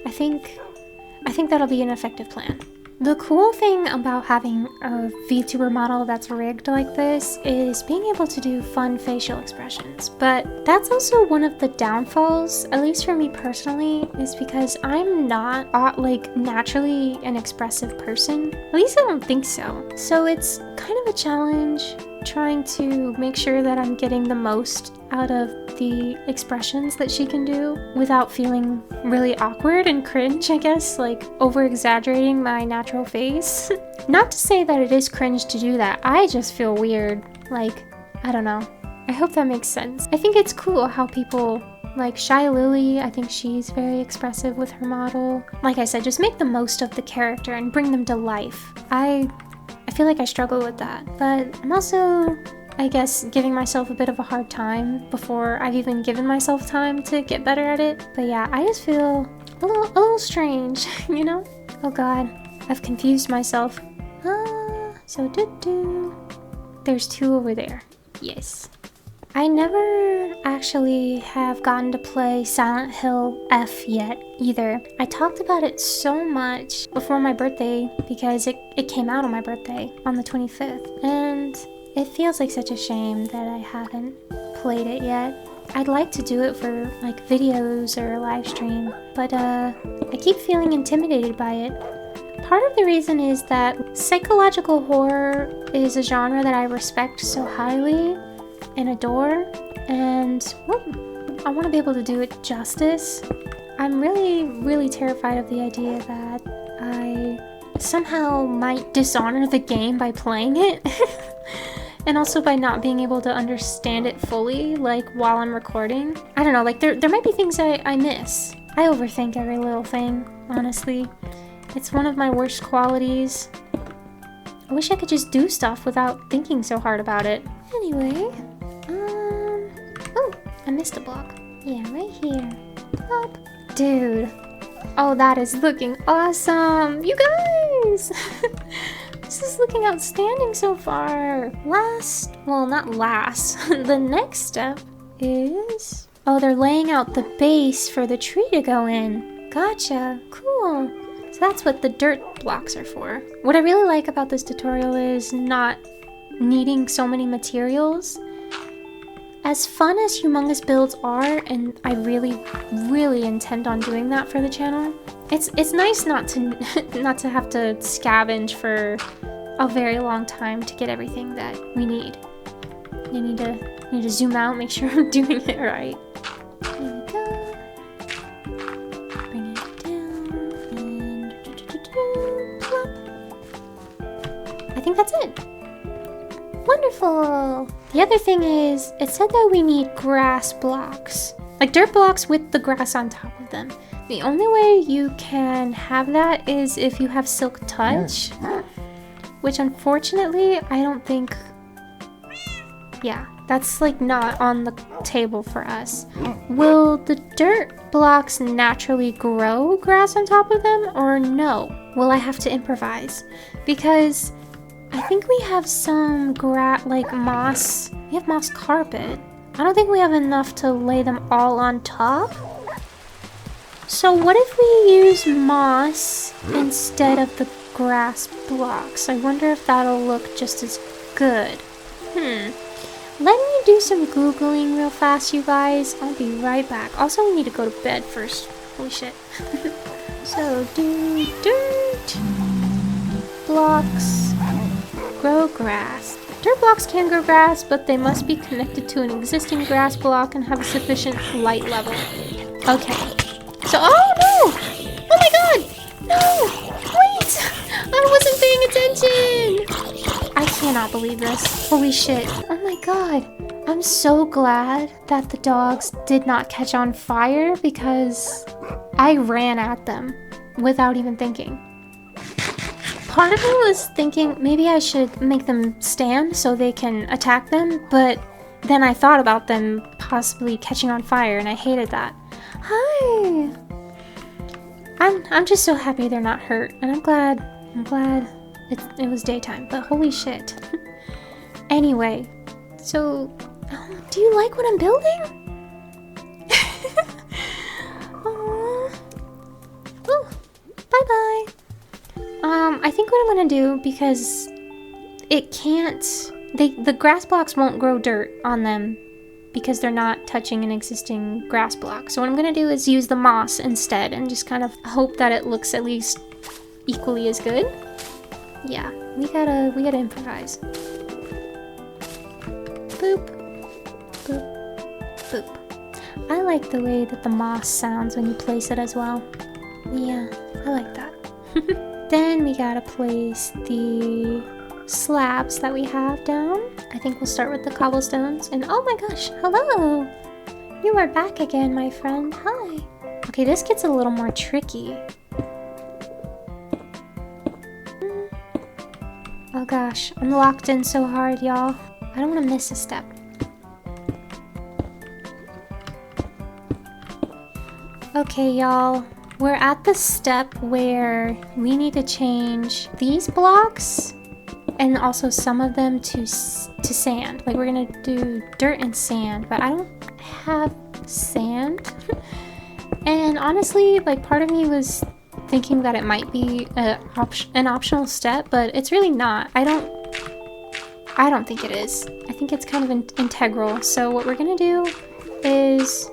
I think that'll be an effective plan. The cool thing about having a VTuber model that's rigged like this is being able to do fun facial expressions. But that's also one of the downfalls, at least for me personally, is because I'm not like naturally an expressive person. At least I don't think so. So it's kind of a challenge trying to make sure that I'm getting the most out of the expressions that she can do without feeling really awkward and cringe, I guess, like over-exaggerating my natural face. Not to say that it is cringe to do that, I just feel weird. Like, I don't know. I hope that makes sense. I think it's cool how people like Shy Lily, I think she's very expressive with her model. Like I said, just make the most of the character and bring them to life. I feel like I struggle with that, but I'm also, I guess, giving myself a bit of a hard time before I've even given myself time to get better at it. But yeah, I just feel a little strange, you know? Oh god, I've confused myself. So there's 2 over there. Yes. I never actually have gotten to play Silent Hill F yet either. I talked about it so much before my birthday because it came out on my birthday on the 25th. And it feels like such a shame that I haven't played it yet. I'd like to do it for like videos or a live stream, but I keep feeling intimidated by it. Part of the reason is that psychological horror is a genre that I respect so highly and adore, and I want to be able to do it justice. I'm really terrified of the idea that I somehow might dishonor the game by playing it and also by not being able to understand it fully, like while I'm recording. I don't know, like there might be things I miss. I overthink every little thing, honestly. It's one of my worst qualities. I wish I could just do stuff without thinking so hard about it. Anyway, oh, I missed a block. Yeah, right here. Up. Dude. Oh, that is looking awesome. You guys! This is looking outstanding so far. Not last. The next step is... Oh, they're laying out the base for the tree to go in. Gotcha. Cool. So that's what the dirt blocks are for. What I really like about this tutorial is not needing so many materials. As fun as humongous builds are, and I really intend on doing that for the channel, it's nice not to have to scavenge for a very long time to get everything that we need. You need to zoom out, make sure I'm doing it right. Here we go. Bring it down and plop. I think that's it. Wonderful! The other thing is, it said that we need grass blocks. Like dirt blocks with the grass on top of them. The only way you can have that is if you have Silk Touch. Which unfortunately, I don't think... Yeah, that's like not on the table for us. Will the dirt blocks naturally grow grass on top of them, or no? Will I have to improvise? Because... I think we have some moss. We have moss carpet. I don't think we have enough to lay them all on top. So what if we use moss instead of the grass blocks? I wonder if that'll look just as good. Let me do some Googling real fast, you guys. I'll be right back. Also, we need to go to bed first. Holy shit. So, do dirt blocks. Grow grass. Dirt blocks can grow grass, but they must be connected to an existing grass block and have a sufficient light level. Okay. So, oh no! Oh my god! No! Wait! I wasn't paying attention! I cannot believe this. Holy shit. Oh my god. I'm so glad that the dogs did not catch on fire because I ran at them without even thinking. Part of me was thinking maybe I should make them stand so they can attack them, but then I thought about them possibly catching on fire and I hated that. Hi! I'm just so happy they're not hurt, and I'm glad it was daytime, but holy shit. Anyway, so do you like what I'm building? Aww. Oh, bye-bye. I think what I'm gonna do, because it can't, the grass blocks won't grow dirt on them because they're not touching an existing grass block. So what I'm gonna do is use the moss instead and just kind of hope that it looks at least equally as good. Yeah, we gotta improvise. Boop, boop, boop. I like the way that the moss sounds when you place it as well. Yeah, I like that. Then we gotta place the slabs that we have down. I think we'll start with the cobblestones. And oh my gosh, hello! You are back again, my friend. Hi. Okay, this gets a little more tricky. Oh gosh, I'm locked in so hard, y'all. I don't want to miss a step. Okay, y'all. We're at the step where we need to change these blocks and also some of them to sand. Like, we're gonna do dirt and sand, but I don't have sand. And honestly, like, part of me was thinking that it might be an optional step, but it's really not. I don't think it is. I think it's kind of integral. So what we're gonna do is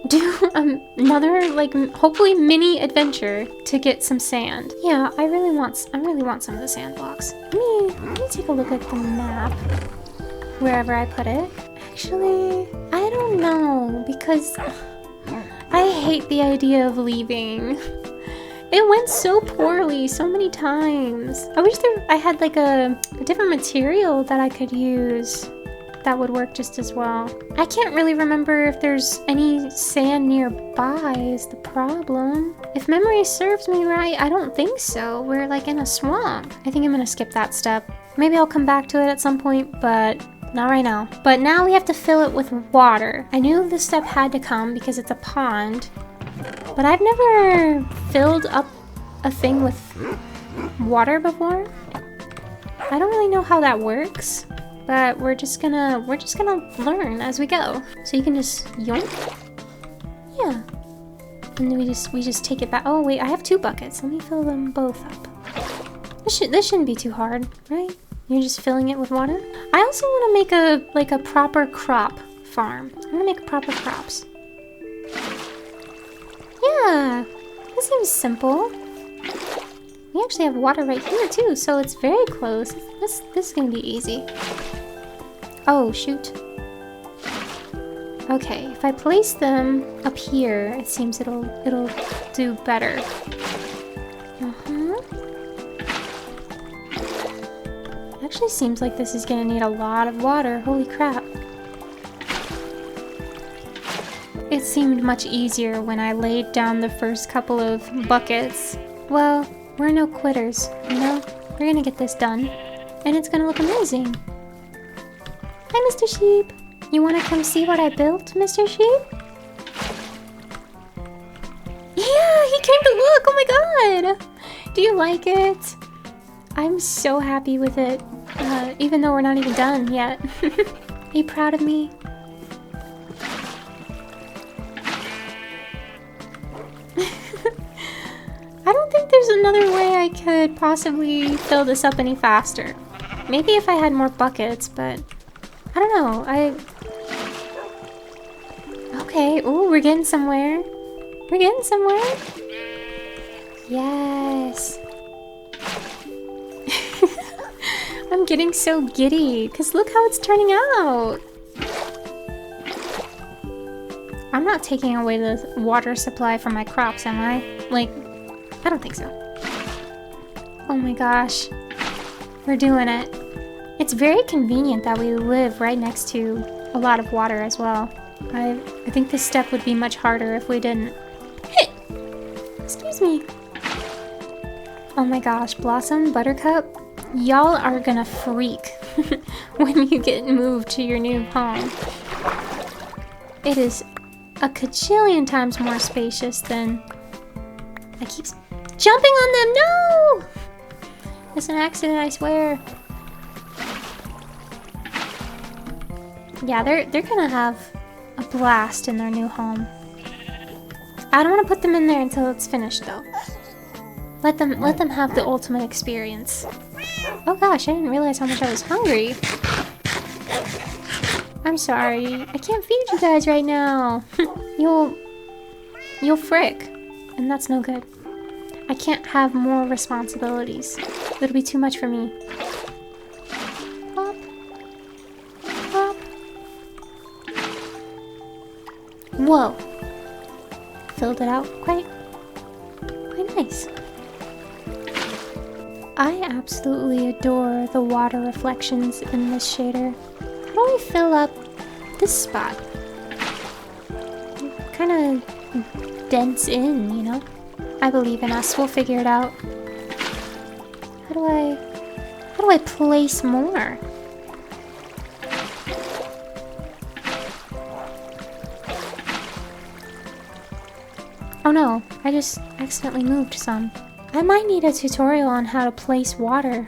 do another, like, hopefully mini adventure to get some sand. Yeah, I really want some of the sand blocks. Let me take a look at the map wherever I put it. Actually, I don't know, because I hate the idea of leaving. It went so poorly so many times. I wish I had like a different material that I could use that would work just as well. I can't really remember if there's any sand nearby is the problem. If memory serves me right, I don't think so. We're like in a swamp. I think I'm gonna skip that step. Maybe I'll come back to it at some point, but not right now. But now we have to fill it with water. I knew this step had to come because it's a pond, but I've never filled up a thing with water before. I don't really know how that works. But we're just gonna learn as we go. So you can just yoink. Yeah. And then we just take it back. Oh wait, I have 2 buckets. Let me fill them both up. This shouldn't be too hard, right? You're just filling it with water. I also want to make a proper crop farm. I want to make proper crops. Yeah. This seems simple. We actually have water right here too, so it's very close. This is gonna be easy. Oh shoot. Okay, if I place them up here, it seems it'll do better. Actually seems like this is gonna need a lot of water. Holy crap. It seemed much easier when I laid down the first couple of buckets. Well, we're no quitters, you know? We're gonna get this done, and it's gonna look amazing. Hi, Mr. Sheep. You wanna come see what I built, Mr. Sheep? Yeah, he came to look! Oh my god! Do you like it? I'm so happy with it, even though we're not even done yet. Are you proud of me? I don't think there's another way I could possibly fill this up any faster. Maybe if I had more buckets, but I don't know. Okay, ooh, we're getting somewhere. We're getting somewhere. Yes. I'm getting so giddy, because look how it's turning out. I'm not taking away the water supply from my crops, am I? Like, I don't think so. Oh my gosh. We're doing it. It's very convenient that we live right next to a lot of water as well. I think this step would be much harder if we didn't. Excuse me. Oh my gosh, Blossom, Buttercup, y'all are gonna freak when you get moved to your new home. It is a kajillion times more spacious than... I keep jumping on them, no! It's an accident, I swear. Yeah, they're gonna have a blast in their new home. I don't want to put them in there until it's finished, though. Let them have the ultimate experience. Oh gosh, I didn't realize how much I was hungry. I'm sorry, I can't feed you guys right now. You'll frick, and that's no good. I can't have more responsibilities. It'll be too much for me. Pop. Pop. Whoa. Filled it out quite nice. I absolutely adore the water reflections in this shader. How do I fill up this spot? Kind of dents in, you know? I believe in us. We'll figure it out. How do I place more? Oh no, I just accidentally moved some. I might need a tutorial on how to place water.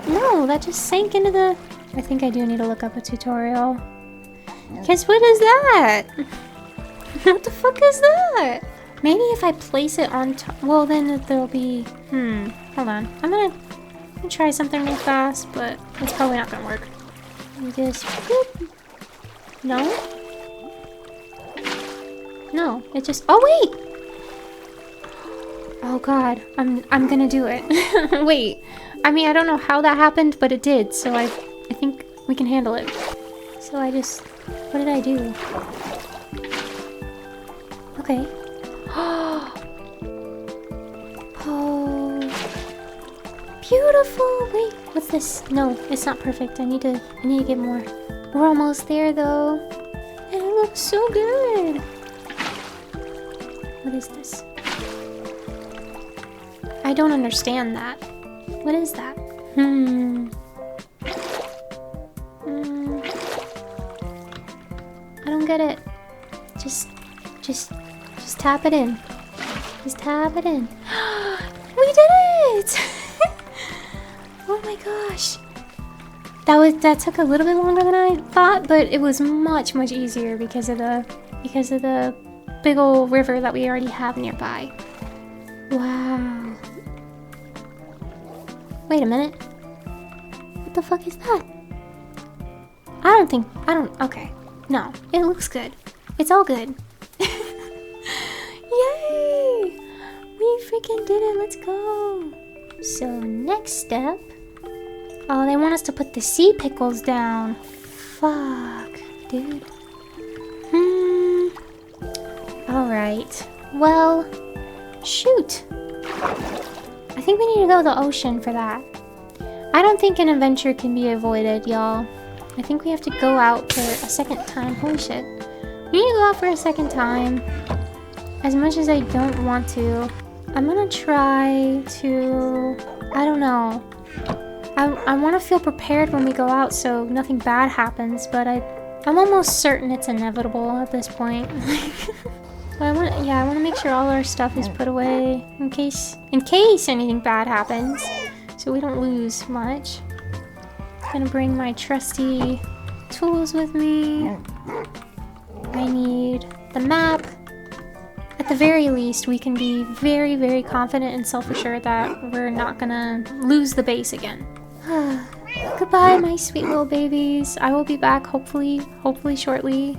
No, that just sank into the... I think I do need to look up a tutorial. Guess what is that? What the fuck is that? Maybe if I place it on top... Well, then there'll be... Hold on. I'm gonna try something real fast, but it's probably not gonna work. Just... Whoop. No? No, it just... Oh, wait! Oh god, I'm gonna do it. Wait, I mean, I don't know how that happened, but it did, so I think we can handle it. So I just... What did I do? Okay. Oh. Beautiful! Wait, what's this? No, it's not perfect. I need to get more. We're almost there, though. And it looks so good! What is this? I don't understand that. What is that? I don't get it. Just tap it in. Just tap it in. We did it! Oh my gosh. That took a little bit longer than I thought, but it was much easier because of the big old river that we already have nearby. Wow. Wait a minute. What the fuck is that? Okay. No, it looks good. It's all good. Yay! We freaking did it, let's go. So next step. Oh, they want us to put the sea pickles down. Fuck, dude. Alright. Well, shoot. I think we need to go to the ocean for that. I don't think an adventure can be avoided, y'all. I think we have to go out for a second time. Holy shit. We need to go out for a second time. As much as I don't want to. I'm gonna try to... I don't know. I want to feel prepared when we go out so nothing bad happens, but I'm almost certain it's inevitable at this point. But I want to make sure all our stuff is put away in case anything bad happens, so we don't lose much. I'm gonna bring my trusty tools with me. I need the map. At the very least, we can be very, very confident and self-assured that we're not gonna lose the base again. Goodbye, my sweet little babies. I will be back hopefully shortly.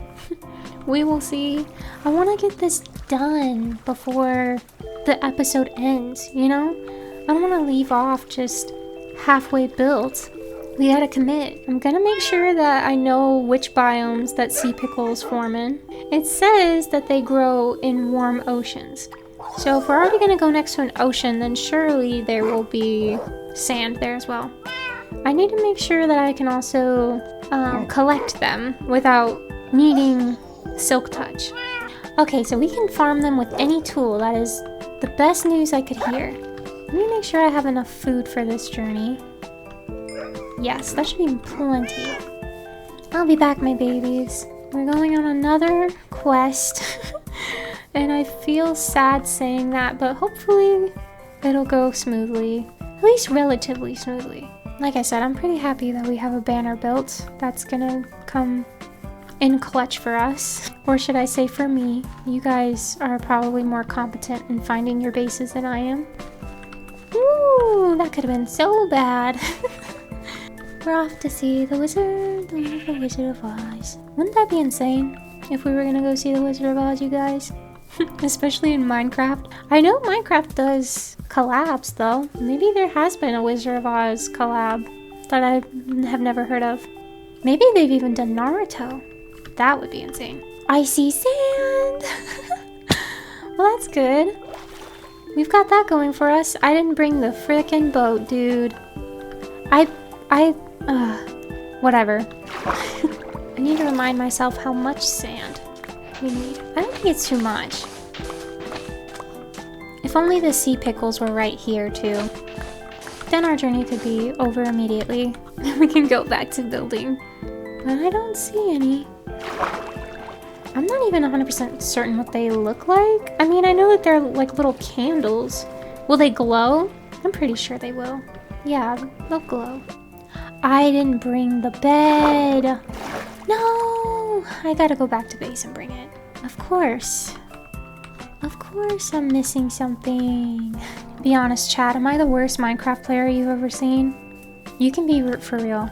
We will see. I want to get this done before the episode ends, you know? I don't want to leave off just halfway built. We gotta commit. I'm gonna make sure that I know which biomes that sea pickles form in. It says that they grow in warm oceans. So if we're already gonna go next to an ocean, then surely there will be sand there as well. I need to make sure that I can also collect them without needing silk touch. Okay, so we can farm them with any tool. That is the best news I could hear. Let me make sure I have enough food for this journey. Yes, that should be plenty. I'll be back, my babies. We're going on another quest. And I feel sad saying that, but hopefully it'll go smoothly. At least relatively smoothly. Like I said, I'm pretty happy that we have a banner built that's gonna come in clutch for us. Or should I say for me. You guys are probably more competent in finding your bases than I am. Ooh, that could have been so bad. We're off to see the Wizard of Oz. Wouldn't that be insane if we were gonna go see the Wizard of Oz, you guys? Especially in Minecraft. I know Minecraft does collabs though. Maybe there has been a Wizard of Oz collab that I have never heard of. Maybe they've even done Naruto. That would be insane. I see sand! Well, that's good. We've got that going for us. I didn't bring the frickin' boat, dude. Whatever. I need to remind myself how much sand we need. I don't think it's too much. If only the sea pickles were right here, too. Then our journey could be over immediately. We can go back to building. But I don't see any. I'm not even 100% certain what they look like. I mean, I know that they're like little candles. Will they glow? I'm pretty sure they will. Yeah, they'll glow. I didn't bring the bed. No! I gotta go back to base and bring it. Of course. Of course I'm missing something. Be honest, chat, am I the worst Minecraft player you've ever seen? You can be for real.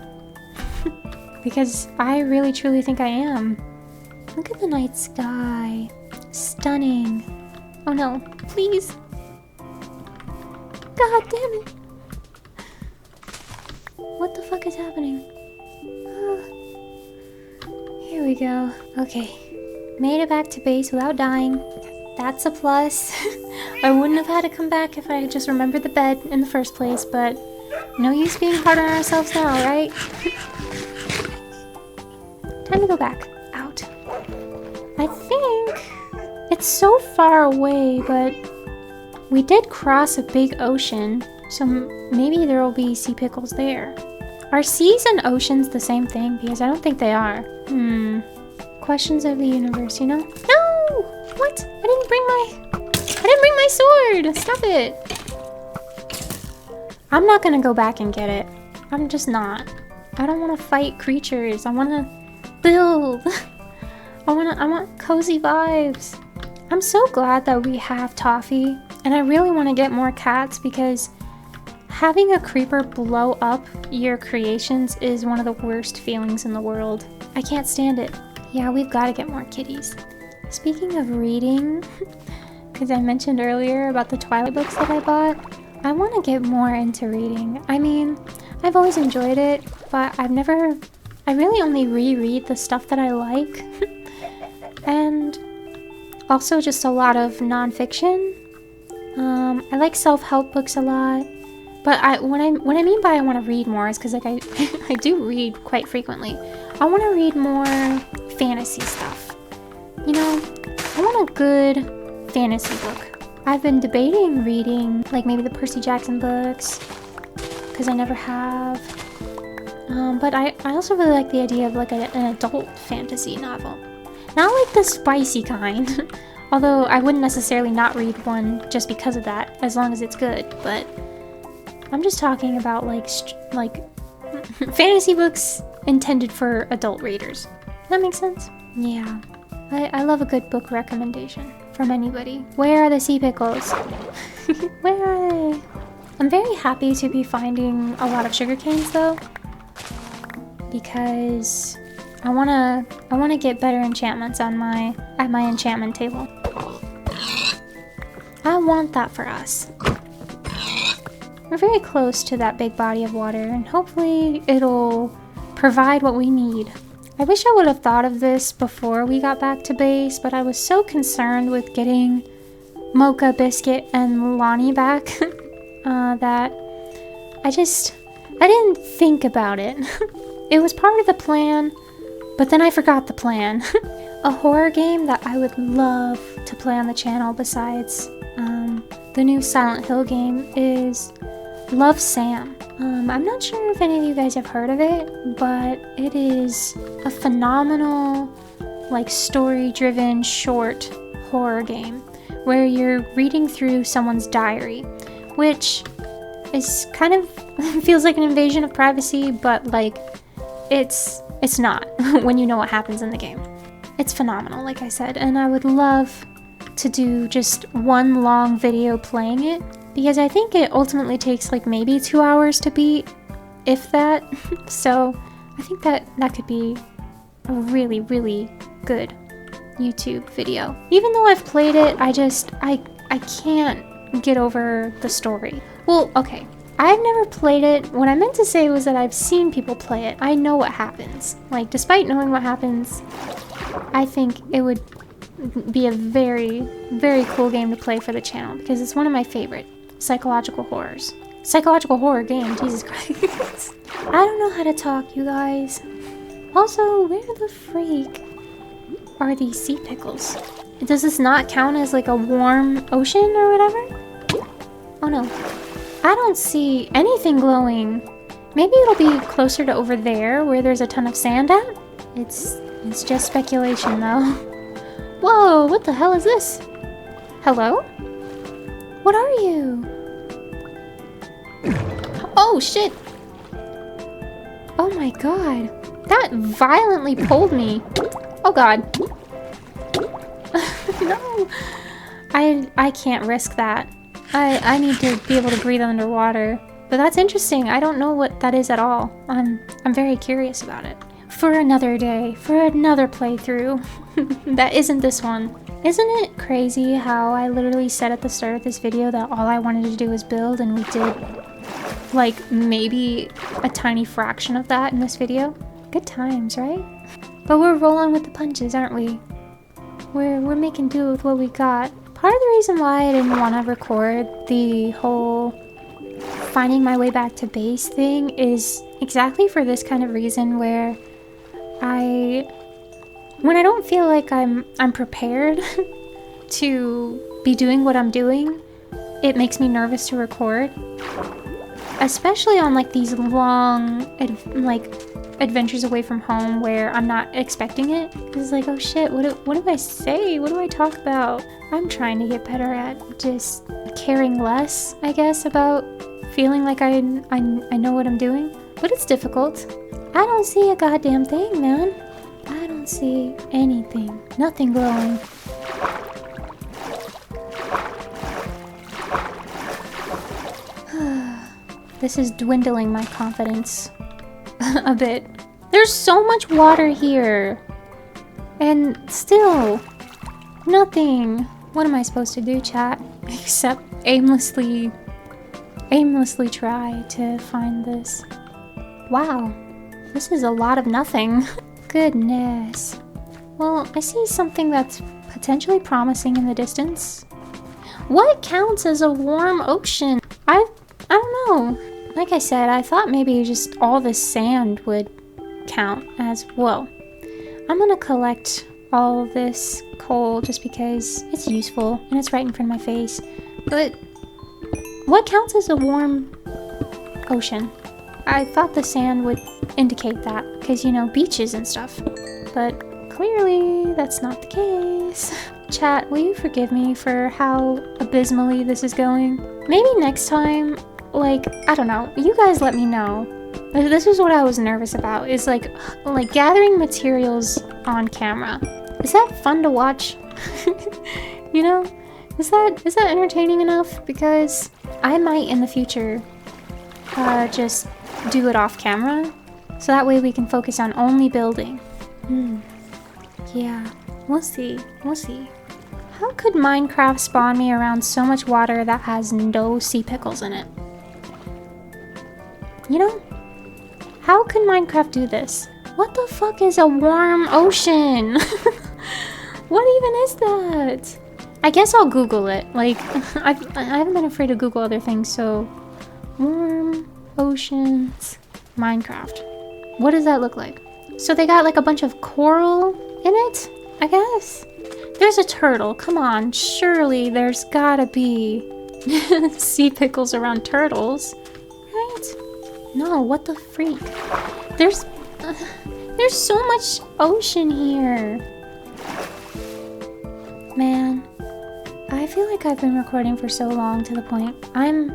Because I really truly think I am. Look at the night sky. Stunning. Oh no, please. God damn it. What the fuck is happening? Here we go. Okay. Made it back to base without dying. That's a plus. I wouldn't have had to come back if I had just remembered the bed in the first place, but no use being hard on ourselves now, right? Time to go back. Out. I think it's so far away, but we did cross a big ocean, so maybe there will be sea pickles there. Are seas and oceans the same thing? Because I don't think they are. Questions of the universe, you know? No! What? I didn't bring my sword! Stop it! I'm not gonna go back and get it. I'm just not. I don't want to fight creatures. I want to build. I want cozy vibes. I'm so glad that we have Toffee, and I really want to get more cats because having a creeper blow up your creations is one of the worst feelings in the world. I can't stand it. Yeah, we've got to get more kitties. Speaking of reading, because I mentioned earlier about the Twilight books that I bought, I want to get more into reading. I mean, I've always enjoyed it, but I really only reread the stuff that I like. And also just a lot of nonfiction. I like self-help books a lot. But what I mean by I want to read more is because like I do read quite frequently. I want to read more fantasy stuff. You know, I want a good fantasy book. I've been debating reading like maybe the Percy Jackson books because I never have. But I also really like the idea of like an adult fantasy novel. Not like the spicy kind. Although I wouldn't necessarily not read one just because of that, as long as it's good. But I'm just talking about like fantasy books intended for adult readers. Does that make sense? Yeah. I love a good book recommendation from anybody. Where are the sea pickles? Where are they? I'm very happy to be finding a lot of sugar canes though, because I wanna get better enchantments on at my enchantment table. Ah, want that for us. We're very close to that big body of water, and hopefully it'll provide what we need. I wish I would have thought of this before we got back to base, but I was so concerned with getting Mocha, Biscuit, and Lonnie back that I didn't think about it. It was part of the plan, but then I forgot the plan. A horror game that I would love to play on the channel besides the new Silent Hill game is Love Sam. I'm not sure if any of you guys have heard of it, but it is a phenomenal, like, story-driven short horror game where you're reading through someone's diary, which is kind of feels like an invasion of privacy, but like it's not when you know what happens in the game. It's phenomenal, like I said, and I would love to do just one long video playing it, because I think it ultimately takes like maybe 2 hours to beat, if that. So I think that could be a really, really good YouTube video. Even though I've played it, I can't get over the story. Well, okay, I've never played it. What I meant to say was that I've seen people play it. I know what happens. Like, despite knowing what happens, I think it would be a very, very cool game to play for the channel, because it's one of my favorite psychological horrors. Psychological horror game, Jesus Christ. I don't know how to talk, you guys. Also, where the freak are these sea pickles? Does this not count as like a warm ocean or whatever? Oh no. I don't see anything glowing. Maybe it'll be closer to over there where there's a ton of sand at? It's just speculation though. Whoa, what the hell is this? Hello? What are you? Oh shit! Oh my god. That violently pulled me. Oh god. No. I can't risk that. I need to be able to breathe underwater. But that's interesting. I don't know what that is at all. I'm very curious about it. For another day, for another playthrough. That isn't this one. Isn't it crazy how I literally said at the start of this video that all I wanted to do was build, and we did like maybe a tiny fraction of that in this video? Good times, right? But we're rolling with the punches, aren't we? We're making do with what we got. Part of the reason why I didn't want to record the whole finding my way back to base thing is exactly for this kind of reason, where when I don't feel like I'm prepared to be doing what I'm doing, it makes me nervous to record. Especially on like these long adventures away from home where I'm not expecting it. It's like, oh shit, what do I say? What do I talk about? I'm trying to get better at just caring less, I guess, about feeling like I know what I'm doing. But it's difficult. I don't see a goddamn thing, man. I don't see anything. Nothing glowing. This is dwindling my confidence a bit. There's so much water here. And still, nothing. What am I supposed to do, chat? Except aimlessly try to find this. Wow, this is a lot of nothing. Goodness. Well, I see something that's potentially promising in the distance. What counts as a warm ocean? I don't know. Like I said, I thought maybe just all this sand would count as well. I'm gonna collect all of this coal just because it's useful and it's right in front of my face. But what counts as a warm ocean? I thought the sand would indicate that because, you know, beaches and stuff. But clearly that's not the case. Chat, will you forgive me for how abysmally this is going? Maybe next time, like, I don't know, you guys let me know. This is what I was nervous about, is like gathering materials on camera. Is that fun to watch? You know? Is that entertaining enough? Because I might in the future just do it off camera, so that way we can focus on only building. Yeah, we'll see. How could Minecraft spawn me around so much water that has no sea pickles in it? You know? How can Minecraft do this? What the fuck is a warm ocean? What even is that? I guess I'll Google it. Like, I haven't been afraid to Google other things, so... Warm oceans... Minecraft. What does that look like? So they got like a bunch of coral in it, I guess? There's a turtle. Come on, surely there's gotta be sea pickles around turtles, right? No, what the freak? There's so much ocean here. Man, I feel like I've been recording for so long to the point I'm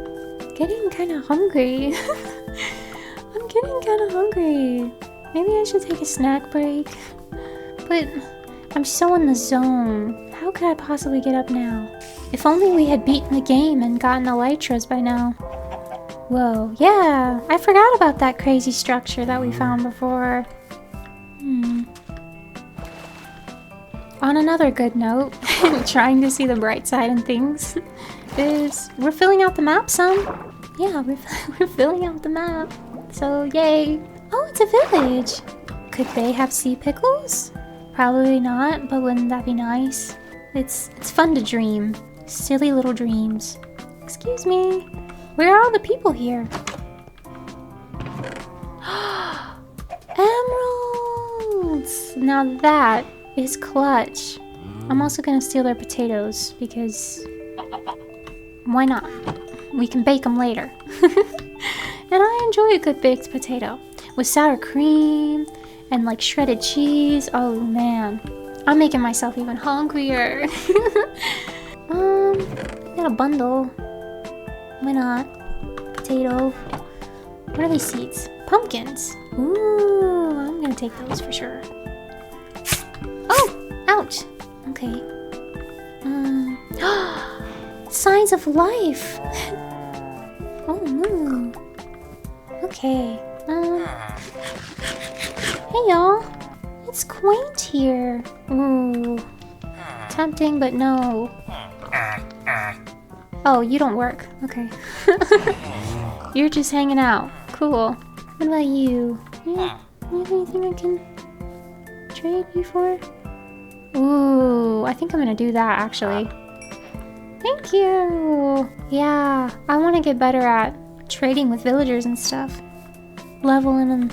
getting kind of hungry. I'm getting kind of hungry. Maybe I should take a snack break. But I'm so in the zone. How could I possibly get up now? If only we had beaten the game and gotten elytras by now. Whoa, yeah, I forgot about that crazy structure that we found before. On another good note, trying to see the bright side in things, is we're filling out the map some. Yeah, we're filling out the map. So, yay. Oh, it's a village. Could they have sea pickles? Probably not, but wouldn't that be nice? It's fun to dream. Silly little dreams. Excuse me. Where are all the people here? Emeralds! Now that is clutch. I'm also gonna steal their potatoes because why not? We can bake them later. And I enjoy a good baked potato with sour cream and like shredded cheese. Oh man, I'm making myself even hungrier. Got a bundle. Why not? Potato. What are these seeds? Pumpkins. Ooh, I'm gonna take those for sure. Oh, ouch. Okay. Signs of life. Oh no. Okay. Hey y'all. It's quaint here. Ooh. Tempting, but no. Oh, you don't work. Okay. You're just hanging out. Cool. What about you? Yeah. You have anything I can trade you for? Ooh, I think I'm gonna do that actually. Thank you! Yeah, I want to get better at trading with villagers and stuff. Leveling them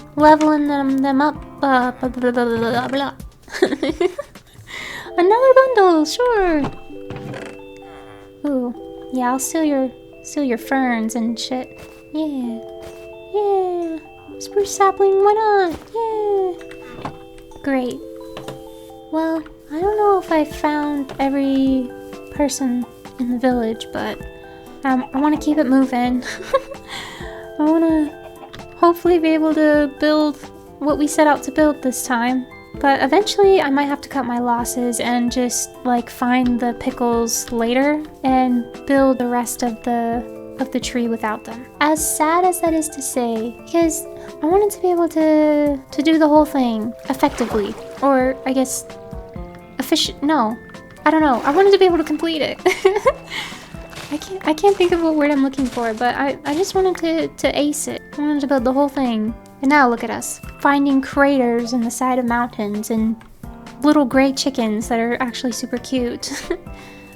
up. Blah, blah, blah, blah, blah. Another bundle, sure! Ooh, yeah, I'll steal your ferns and shit. Yeah. Yeah. Spruce sapling, why not? Yeah. Great. Well, I don't know if I found every person in the village, but I want to keep it moving. I want to hopefully be able to build what we set out to build this time. But eventually I might have to cut my losses and just like find the pickles later and build the rest of the tree without them. As sad as that is to say, because I wanted to be able to do the whole thing effectively, or I guess no, I don't know. I wanted to be able to complete it. I can't think of what word I'm looking for, but I just wanted to ace it. I wanted to build the whole thing. And now look at us, finding craters in the side of mountains and little gray chickens that are actually super cute.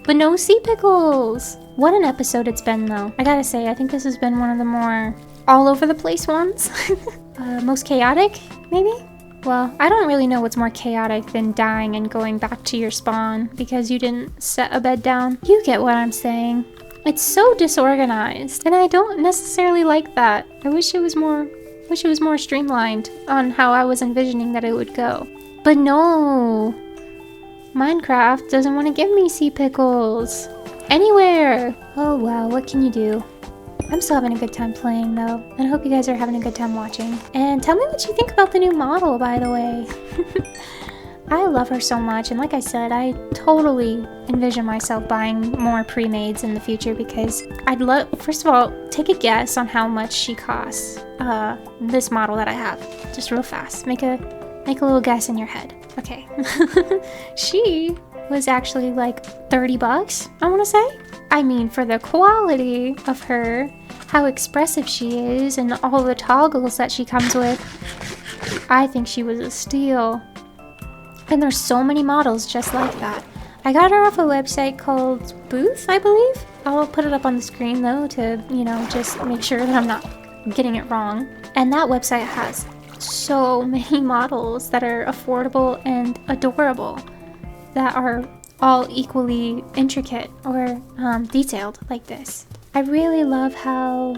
But no sea pickles! What an episode it's been though. I gotta say, I think this has been one of the more all over the place ones. Most chaotic, maybe? Well, I don't really know what's more chaotic than dying and going back to your spawn because you didn't set a bed down. You get what I'm saying. It's so disorganized, and I don't necessarily like that. I wish it was more streamlined on how I was envisioning that it would go. But no! Minecraft doesn't want to give me sea pickles. Anywhere! Oh wow, what can you do? I'm still having a good time playing though, and I hope you guys are having a good time watching. And tell me what you think about the new model, by the way. I love her so much, and like I said, I totally envision myself buying more pre-mades in the future because I'd love, first of all, take a guess on how much she costs. This model that I have. Just real fast. Make a little guess in your head. Okay. She was actually like 30 bucks, I want to say. I mean, for the quality of her, how expressive she is, and all the toggles that she comes with, I think she was a steal. And there's so many models just like that. I got her off a website called Booth, I believe. I'll put it up on the screen though to, just make sure that I'm not getting it wrong. And that website has so many models that are affordable and adorable, that are all equally intricate or detailed like this. I really love how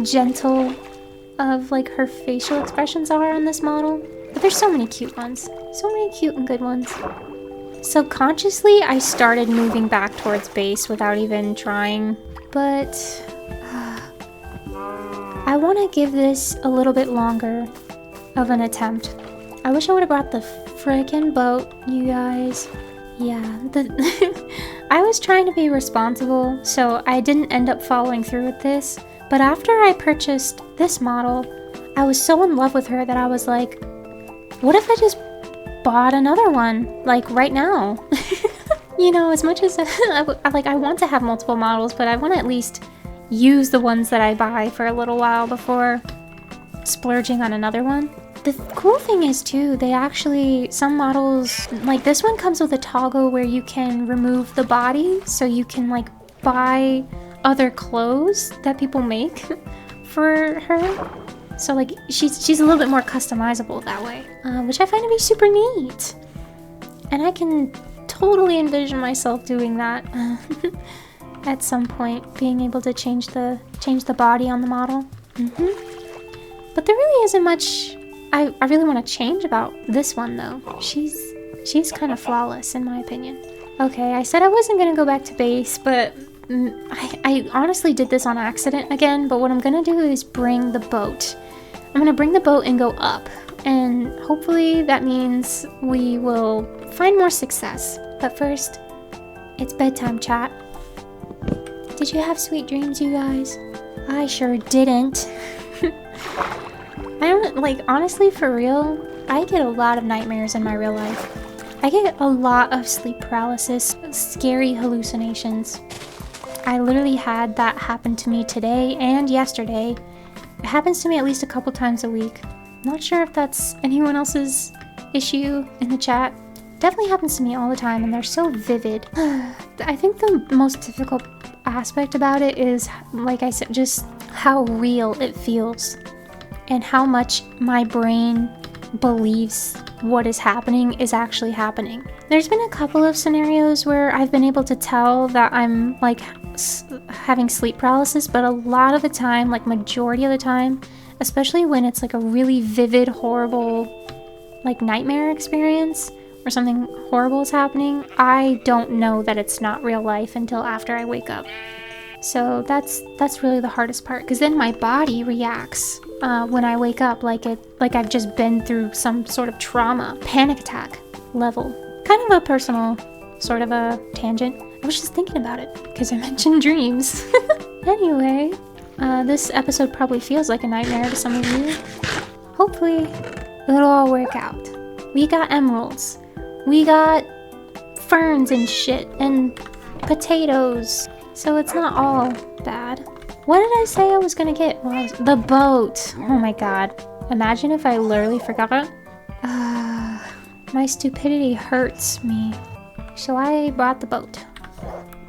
gentle of like her facial expressions are on this model. But there's so many cute ones. So many cute and good ones. Subconsciously, I started moving back towards base without even trying. But I want to give this a little bit longer of an attempt. I wish I would have brought the frickin' boat, you guys. Yeah, I was trying to be responsible, so I didn't end up following through with this. But after I purchased this model, I was so in love with her that I was like, what if I just bought another one, like right now? As much as I want to have multiple models, but I want to at least use the ones that I buy for a little while before splurging on another one. The cool thing is too, some models, like this one comes with a toggle where you can remove the body, so you can like buy other clothes that people make for her. So like she's a little bit more customizable that way, which I find to be super neat. And I can totally envision myself doing that at some point, being able to change the body on the model. But there really isn't much I really want to change about this one though. She's kind of flawless in my opinion. Okay, I said I wasn't gonna go back to base, but I honestly did this on accident again. But what I'm gonna do is bring the boat. I'm gonna bring the boat and go up, and hopefully that means we will find more success. But first, it's bedtime, chat. Did you have sweet dreams, you guys? I sure didn't. I don't, honestly, for real, I get a lot of nightmares in my real life. I get a lot of sleep paralysis, scary hallucinations. I literally had that happen to me today and yesterday. It happens to me at least a couple times a week. Not sure if that's anyone else's issue in the chat. Definitely happens to me all the time, and they're so vivid. I think the most difficult aspect about it is, like I said, just how real it feels and how much my brain believes what is happening is actually happening. There's been a couple of scenarios where I've been able to tell that I'm like having sleep paralysis, but a lot of the time, like majority of the time, especially when it's like a really vivid, horrible like nightmare experience or something horrible is happening, I don't know that it's not real life until after I wake up. So that's really the hardest part, because then my body reacts when I wake up like I've just been through some sort of trauma, panic attack level. Kind of a personal sort of a tangent. I was just thinking about it because I mentioned dreams. Anyway, this episode probably feels like a nightmare to some of you. Hopefully it'll all work out. We got emeralds. We got ferns and shit and potatoes. So it's not all bad. What did I say I was gonna get? Well, the boat. Oh my god. Imagine if I literally forgot. My stupidity hurts me. So I bought the boat.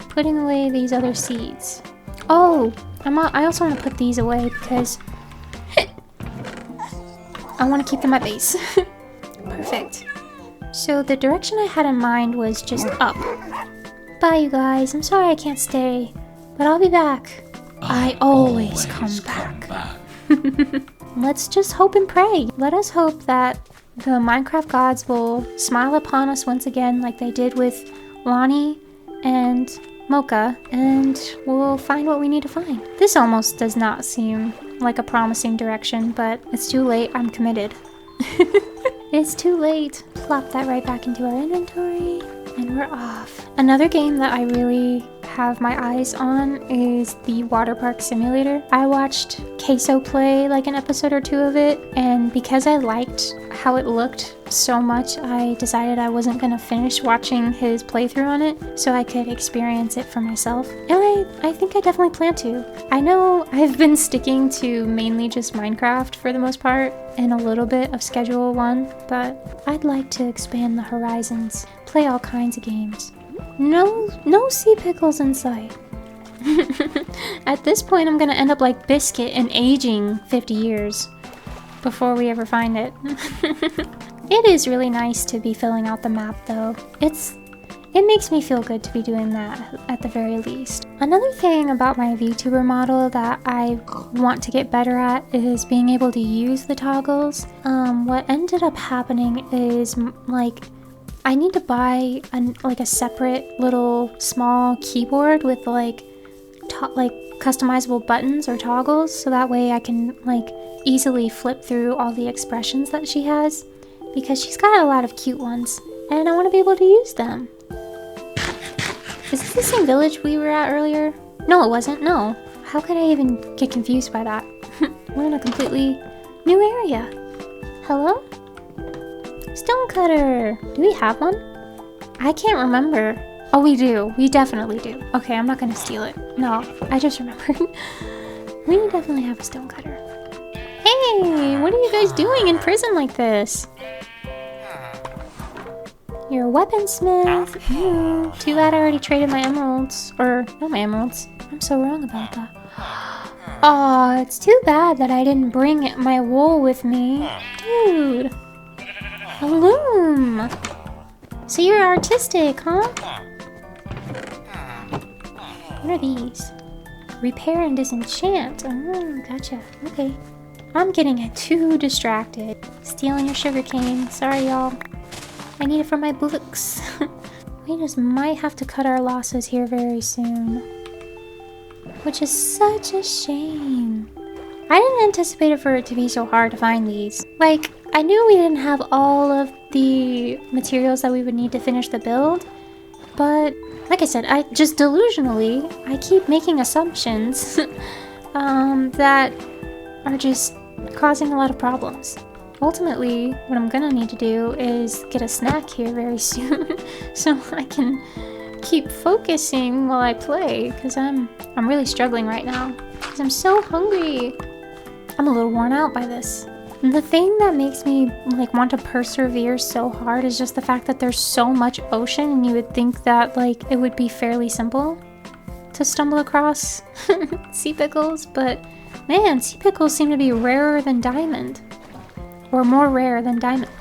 Putting away these other seeds. Oh, I also want to put these away because I want to keep them at base. Perfect. So the direction I had in mind was just up. Bye, you guys. I'm sorry I can't stay, but I'll be back. I always come back. Let's just hope and pray. Let us hope that the Minecraft gods will smile upon us once again like they did with Lonnie and Mocha, and we'll find what we need to find. This almost does not seem like a promising direction, but it's too late. I'm committed. It's too late. Plop that right back into our inventory, and we're off. Another game that I really have my eyes on is the water park simulator. I watched Queso play like an episode or two of it, and because I liked how it looked so much, I decided I wasn't gonna finish watching his playthrough on it so I could experience it for myself. And I think I definitely plan to. I know I've been sticking to mainly just Minecraft for the most part and a little bit of Schedule 1, but I'd like to expand the horizons, play all kinds of games. No sea pickles in sight. At this point, I'm gonna end up like Biscuit and aging 50 years before we ever find it. It is really nice to be filling out the map though. It makes me feel good to be doing that at the very least. Another thing about my VTuber model that I want to get better at is being able to use the toggles. What ended up happening is like I need to buy a separate little small keyboard with like customizable buttons or toggles, so that way I can like easily flip through all the expressions that she has, because she's got a lot of cute ones and I want to be able to use them. Is this the same village we were at earlier? No, it wasn't. No. How could I even get confused by that? We're in a completely new area. Hello? Stonecutter! Do we have one? I can't remember. Oh, we do. We definitely do. Okay, I'm not gonna steal it. No, I just remembered. We definitely have a stonecutter. Hey, what are you guys doing in prison like this? You're a weaponsmith. Ew. Too bad I already traded my emeralds. Or, not my emeralds. I'm so wrong about that. Aw, it's too bad that I didn't bring my wool with me. Dude. A loom. So you're artistic, huh? What are these? Repair and disenchant. Oh, gotcha. Okay. I'm getting too distracted. Stealing your sugarcane. Sorry, y'all. I need it for my books. We just might have to cut our losses here very soon. Which is such a shame. I didn't anticipate it for it to be so hard to find these. Like, I knew we didn't have all of the materials that we would need to finish the build, but like I said, I just delusionally, I keep making assumptions that are just causing a lot of problems. Ultimately, what I'm gonna need to do is get a snack here very soon so I can keep focusing while I play, because I'm really struggling right now because I'm so hungry. I'm a little worn out by this. The thing that makes me like want to persevere so hard is just the fact that there's so much ocean, and you would think that like it would be fairly simple to stumble across sea pickles, but man, sea pickles seem to be rarer than diamond. Or more rare than diamond.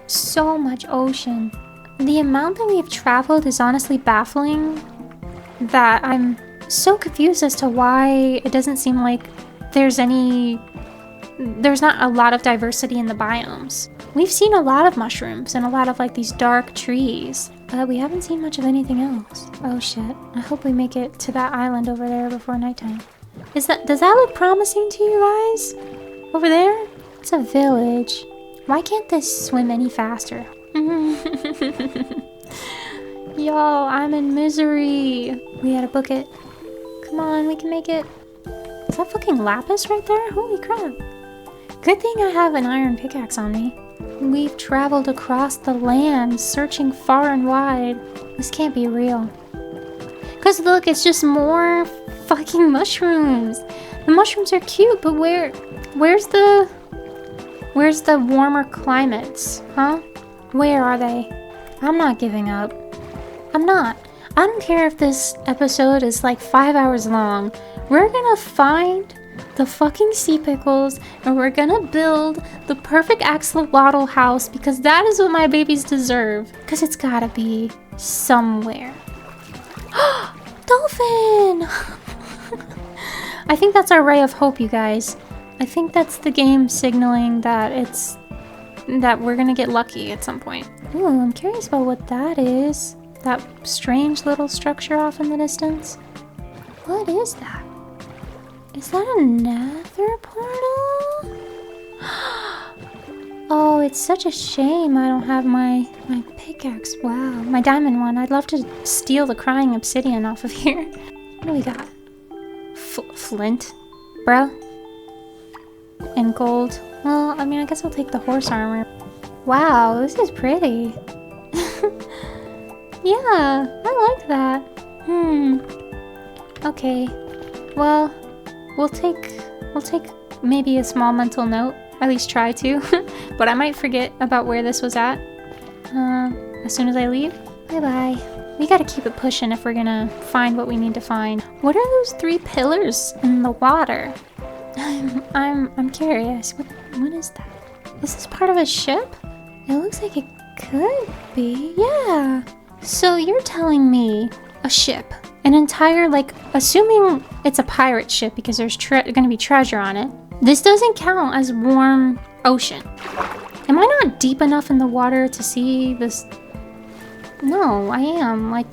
So much ocean. The amount that we've traveled is honestly baffling, that I'm so confused as to why it doesn't seem like there's not a lot of diversity in the biomes. We've seen a lot of mushrooms and a lot of like these dark trees, but we haven't seen much of anything else. Oh shit. I hope we make it to that island over there before nighttime. Does that look promising to you guys? Over there? It's a village. Why can't this swim any faster? Y'all, I'm in misery. We gotta book it. Come on, we can make it. Is that fucking lapis right there? Holy crap. Good thing I have an iron pickaxe on me. We've traveled across the land, searching far and wide. This can't be real. Cause look, it's just more fucking mushrooms. The mushrooms are cute, but where's the warmer climates, huh? Where are they? I'm not giving up. I'm not. I don't care if this episode is like 5 hours long. We're gonna find the fucking sea pickles and we're gonna build the perfect axolotl house, because that is what my babies deserve. Because it's gotta be somewhere. Dolphin! I think that's our ray of hope, you guys. I think that's the game signaling that we're gonna get lucky at some point. Ooh, I'm curious about what that is. That strange little structure off in the distance. What is that? Is that a nether portal? Oh, it's such a shame I don't have my pickaxe. Wow, my diamond one. I'd love to steal the crying obsidian off of here. What do we got? Flint, bro. And gold. Well, I mean, I guess I'll take the horse armor. Wow, this is pretty. Yeah, I like that. Okay. Well, we'll take maybe a small mental note. At least try to. But I might forget about where this was at. As soon as I leave. Bye-bye. We gotta keep it pushing if we're gonna find what we need to find. What are those 3 pillars in the water? I'm curious. What is that? Is this part of a ship? It looks like it could be. Yeah. So you're telling me a ship, an entire, like, assuming it's a pirate ship because there's gonna be treasure on it. This doesn't count as warm ocean. Am I not deep enough in the water to see this? No, I am. Like,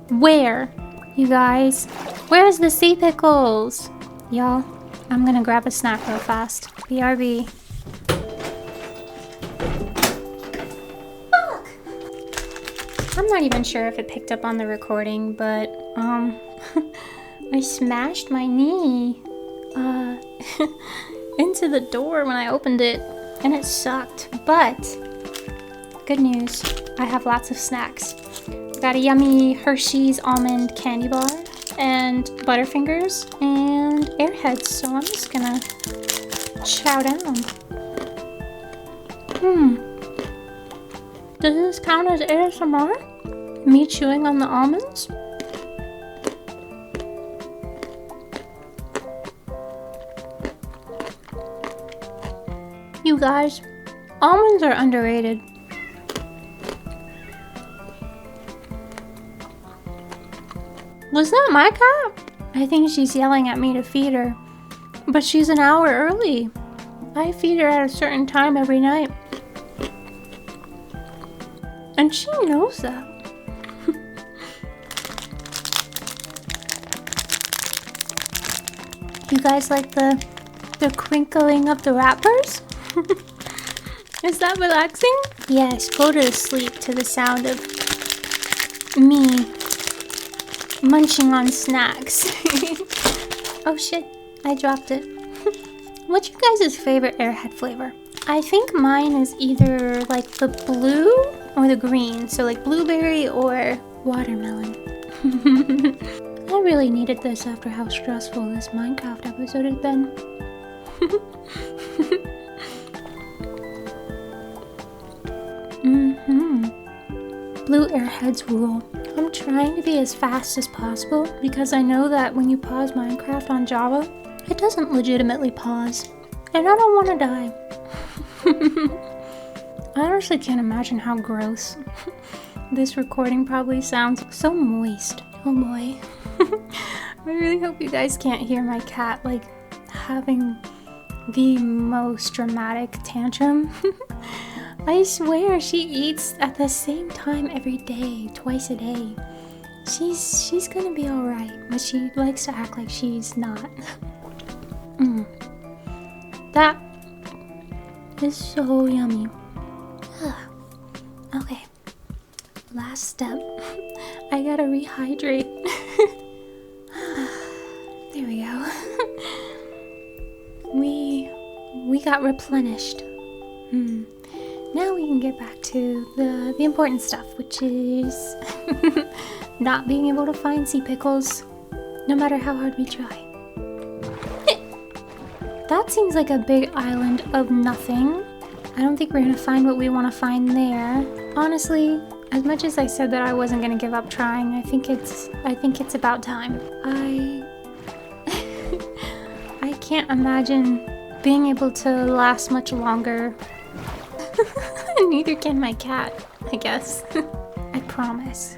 where? You guys? Where's the sea pickles? Y'all, I'm gonna grab a snack real fast. BRB. Fuck! I'm not even sure if it picked up on the recording, but, I smashed my knee, into the door when I opened it, and it sucked. But, good news, I have lots of snacks. Got a yummy Hershey's almond candy bar, and Butterfingers, and Airheads, so I'm just gonna chow down. Does this count as ASMR? Me chewing on the almonds? You guys, almonds are underrated. Was that my cat? I think she's yelling at me to feed her. But she's an hour early. I feed her at a certain time every night. And she knows that. You guys like the crinkling of the wrappers? Is that relaxing? Yes, go to sleep to the sound of me munching on snacks. Oh shit, I dropped it. What's your guys' favorite Airhead flavor? I think mine is either like the blue or the green. So like blueberry or watermelon. I really needed this after how stressful this Minecraft episode has been. Blue Airheads rule. I'm trying to be as fast as possible because I know that when you pause Minecraft on Java, it doesn't legitimately pause. And I don't want to die. I honestly can't imagine how gross this recording probably sounds. So moist. Oh boy. I really hope you guys can't hear my cat like having the most dramatic tantrum. I swear she eats at the same time every day, twice a day. She's gonna be alright, but she likes to act like she's not. That is so yummy. Okay, last step. I gotta rehydrate. There we go. We got replenished. Now we can get back to the important stuff, which is not being able to find sea pickles, no matter how hard we try. That seems like a big island of nothing. I don't think we're gonna find what we want to find there. Honestly, as much as I said that I wasn't gonna give up trying, I think it's about time. I can't imagine being able to last much longer. Neither can my cat, I guess. I promise.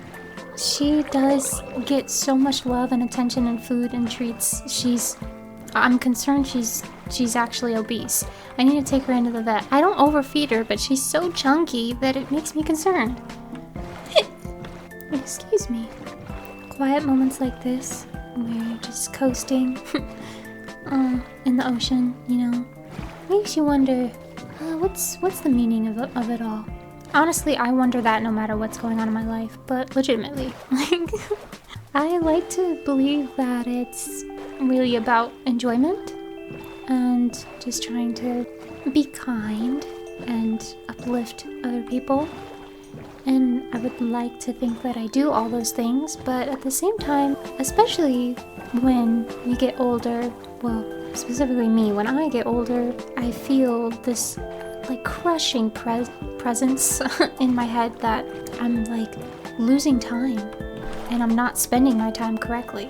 She does get so much love and attention and food and treats. I'm concerned she's actually obese. I need to take her into the vet. I don't overfeed her, but she's so chunky that it makes me concerned. Excuse me. Quiet moments like this, where you're just coasting in the ocean, you know, makes you wonder What's the meaning of it all? Honestly, I wonder that no matter what's going on in my life, but legitimately, like, I like to believe that it's really about enjoyment and just trying to be kind and uplift other people. And I would like to think that I do all those things, but at the same time, especially when we get older, well, specifically me, when I get older, I feel this like crushing presence in my head that I'm like losing time and I'm not spending my time correctly,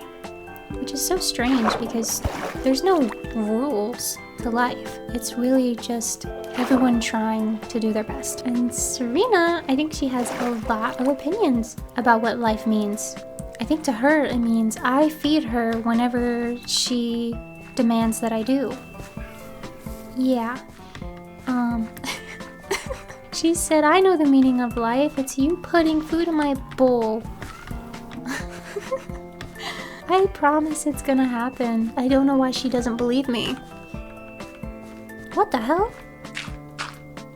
which is so strange because there's no rules to life. It's really just everyone trying to do their best. And Serena, I think she has a lot of opinions about what life means. I think to her it means I feed her whenever she demands that I do. Yeah. She said, I know the meaning of life. It's you putting food in my bowl. I promise it's gonna happen. I don't know why she doesn't believe me. What the hell?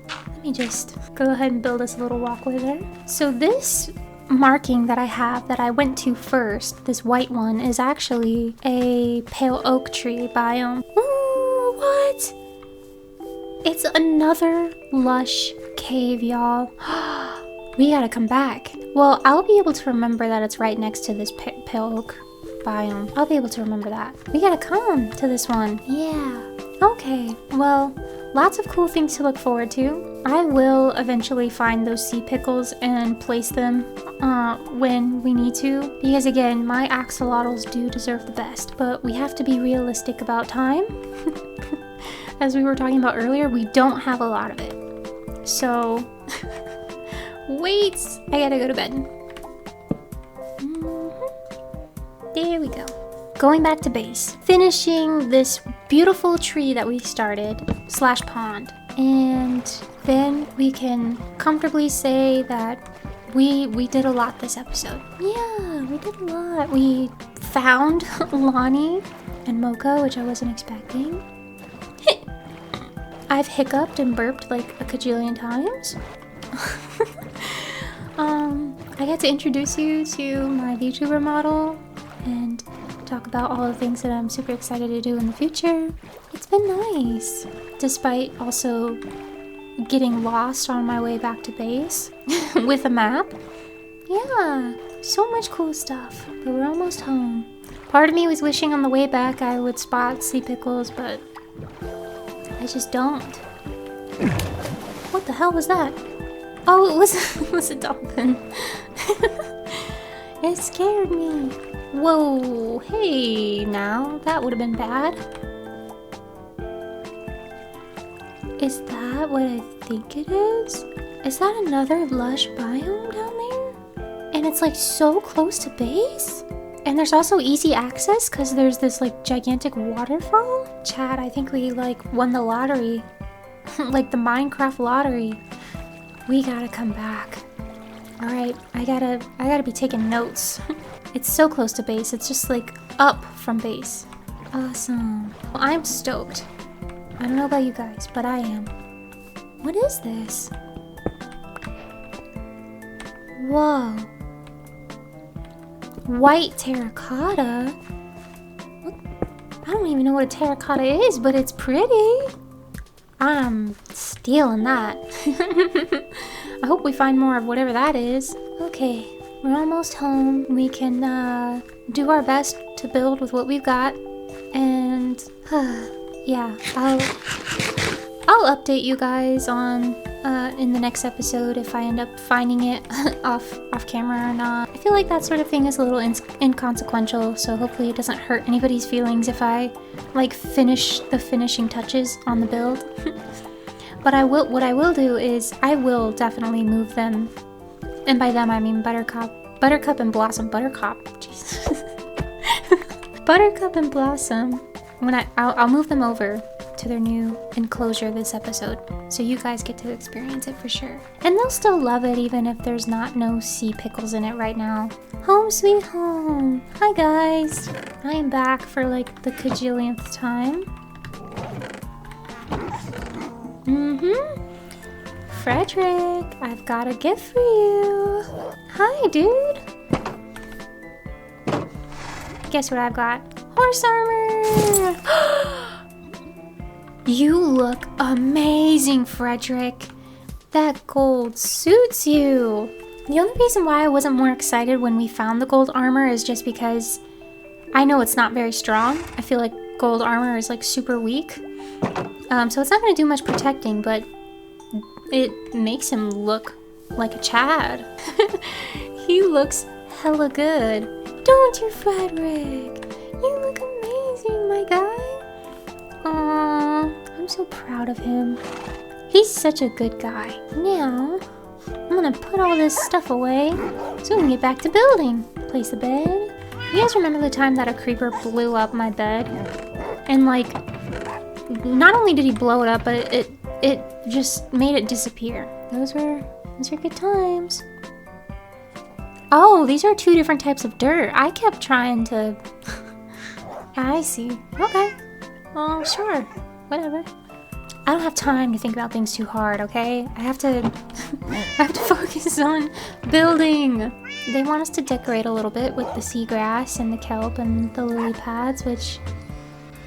Let me just go ahead and build us a little walkway there. So this marking that I have that I went to first, this white one, is actually a pale oak tree biome. Ooh, what? It's another lush cave, y'all. We gotta come back. Well, I'll be able to remember that it's right next to this pale oak biome. I'll be able to remember that. We gotta come to this one. Yeah. Okay, well, lots of cool things to look forward to. I will eventually find those sea pickles and place them when we need to. Because again, my axolotls do deserve the best, but we have to be realistic about time. As we were talking about earlier, we don't have a lot of it. So, wait, I gotta go to bed. There we go. Going back to base. Finishing this beautiful tree that we started, / pond. And then we can comfortably say that we did a lot this episode. Yeah, we did a lot. We found Lonnie and Mocha, which I wasn't expecting. I've hiccuped and burped like a kajillion times. I got to introduce you to my Vtuber model and talk about all the things that I'm super excited to do in the future. It's been nice, despite also getting lost on my way back to base with a map. Yeah, so much cool stuff, but we're almost home. Part of me was wishing on the way back I would spot sea pickles, but I just don't. What the hell was that? Oh, it was a dolphin. It scared me. Whoa, hey now, that would have been bad. Is that what I think it is? Is that another lush biome down there? And it's like so close to base? And there's also easy access because there's this like gigantic waterfall. Chad, I think we like won the lottery. Like the Minecraft lottery. We gotta come back. Alright, I gotta be taking notes. It's so close to base, it's just like up from base. Awesome. Well, I'm stoked. I don't know about you guys, but I am. What is this? Whoa. White terracotta? What? I don't even know what a terracotta is, but it's pretty. I'm stealing that. I hope we find more of whatever that is. Okay, we're almost home. We can do our best to build with what we've got. And yeah, I'll update you guys on in the next episode if I end up finding it off camera or not. I feel like that sort of thing is a little inconsequential, so hopefully it doesn't hurt anybody's feelings if I like finish the finishing touches on the build. But what I will do is I will definitely move them, and by them I mean Buttercup and Blossom. Jesus. Buttercup and Blossom. When I'll move them over to their new enclosure this episode, so you guys get to experience it for sure. And they'll still love it even if there's no sea pickles in it right now. Home sweet home. Hi guys. I am back for like the kajillionth time. Mm-hmm. Frederick, I've got a gift for you. Hi, dude. Guess what I've got? Horse armor! You look amazing, Frederick. That gold suits you. The only reason why I wasn't more excited when we found the gold armor is just because I know it's not very strong. I feel like gold armor is like super weak. So it's not going to do much protecting, but it makes him look like a Chad. He looks hella good. Don't you, Frederick? You look amazing, my guy. Aww, I'm so proud of him. He's such a good guy. Now, I'm gonna put all this stuff away so we can get back to building. Place the bed. You guys remember the time that a creeper blew up my bed? And like, not only did he blow it up, but it just made it disappear. Those were good times. Oh, these are two different types of dirt. I kept trying to... I see. Okay. Oh, sure. Whatever. I don't have time to think about things too hard, okay? I have to focus on building. They want us to decorate a little bit with the seagrass and the kelp and the lily pads, which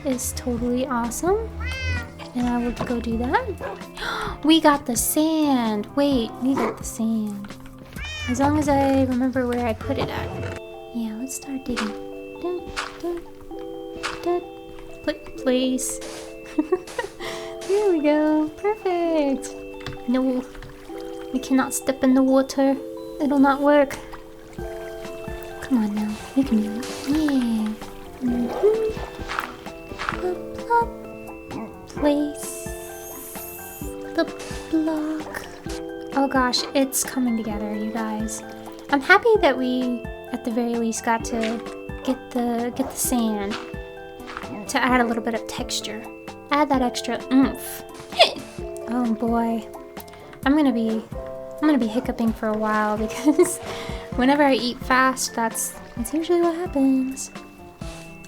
is totally awesome. And I will go do that. We got the sand. Wait, we got the sand. As long as I remember where I put it at. Yeah, let's start digging. Dun, dun, dun. Place. There we go. Perfect. No, we cannot step in the water. It'll not work. Come on now. We can do it. Yeah. Plop, plop. Place the block. Oh gosh, it's coming together, you guys. I'm happy that we, at the very least, got to get the sand to add a little bit of texture. Add that extra oomph. Oh boy, I'm gonna be hiccuping for a while because whenever I eat fast, that's usually what happens.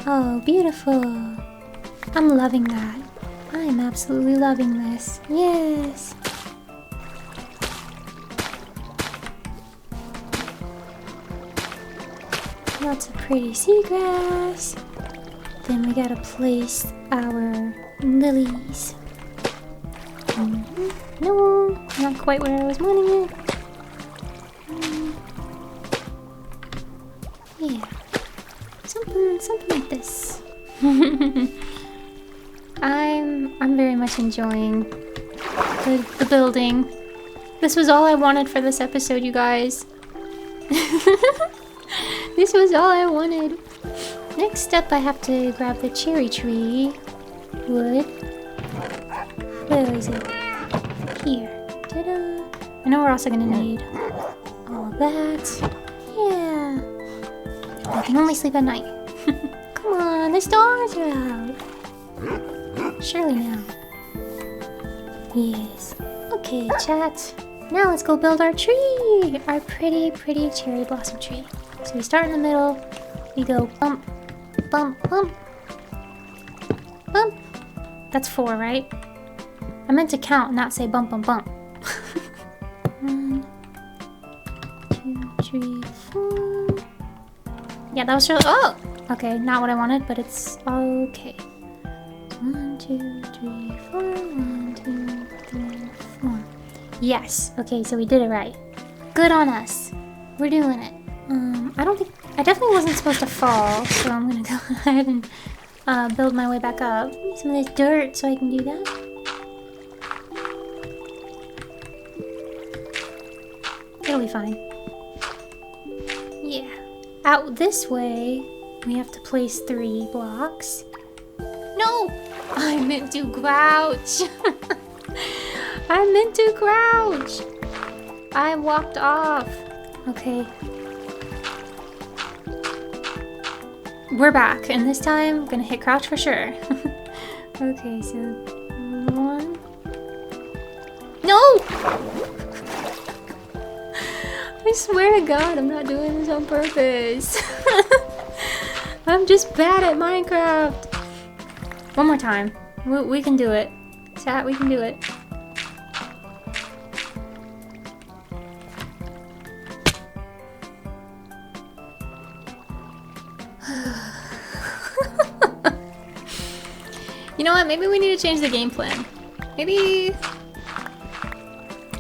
Oh, beautiful. I'm loving that. I am absolutely loving this. Yes. Lots of pretty seagrass. Then we gotta place our lilies. No, not quite where I was wanting it. Yeah, something like this. I'm very much enjoying the building. This was all I wanted for this episode, you guys. This was all I wanted. Next up, I have to grab the cherry tree wood. Where is it? Here. Ta-da! I know we're also gonna need all of that. Yeah. I can only sleep at night. Come on, the stars are out. Surely now. Yes. Okay, chat. Now let's go build our tree! Our pretty, pretty cherry blossom tree. So we start in the middle. We go bump, bump, bump, bump. That's 4, right? I meant to count, not say bump, bump, bump. 1, 2, 3, 4. Yeah, that was really. Oh! Okay, not what I wanted, but it's okay. 1, 2, 3, 4. 1, 2, 3, 4. Yes. Okay, so we did it right. Good on us. We're doing it. I definitely wasn't supposed to fall, so I'm gonna go ahead and build my way back up. Some of this dirt so I can do that. It'll be fine. Yeah. Out this way, we have to place 3 blocks. No! I meant to crouch! I meant to crouch! I walked off. Okay. We're back, and this time I'm gonna hit crouch for sure. Okay, so 1. No! I swear to God, I'm not doing this on purpose. I'm just bad at Minecraft. One more time. We can do it. Chat, we can do it. You know what? Maybe we need to change the game plan. Maybe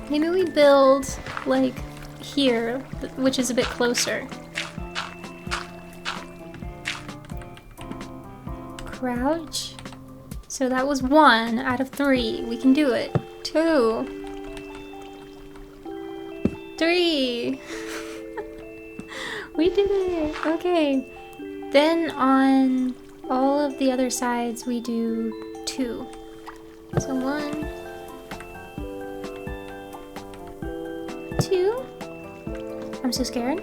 we build like here, which is a bit closer. Crouch. So that was 1 out of 3. We can do it. 2. 3. We did it. Okay. Then on all of the other sides we do 2. So 1, 2. I'm so scared.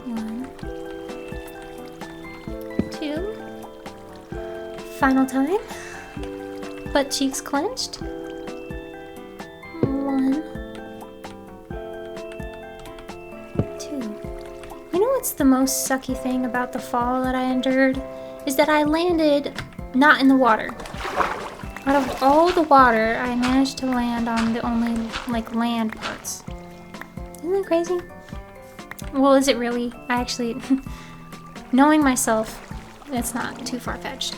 1, 2. Final time. Butt cheeks clenched. 1, 2. You know what's the most sucky thing about the fall that I endured? Is that I landed not in the water. Out of all the water, I managed to land on the only, like, land parts. Isn't that crazy? Well, is it really? I actually, knowing myself, it's not too far-fetched.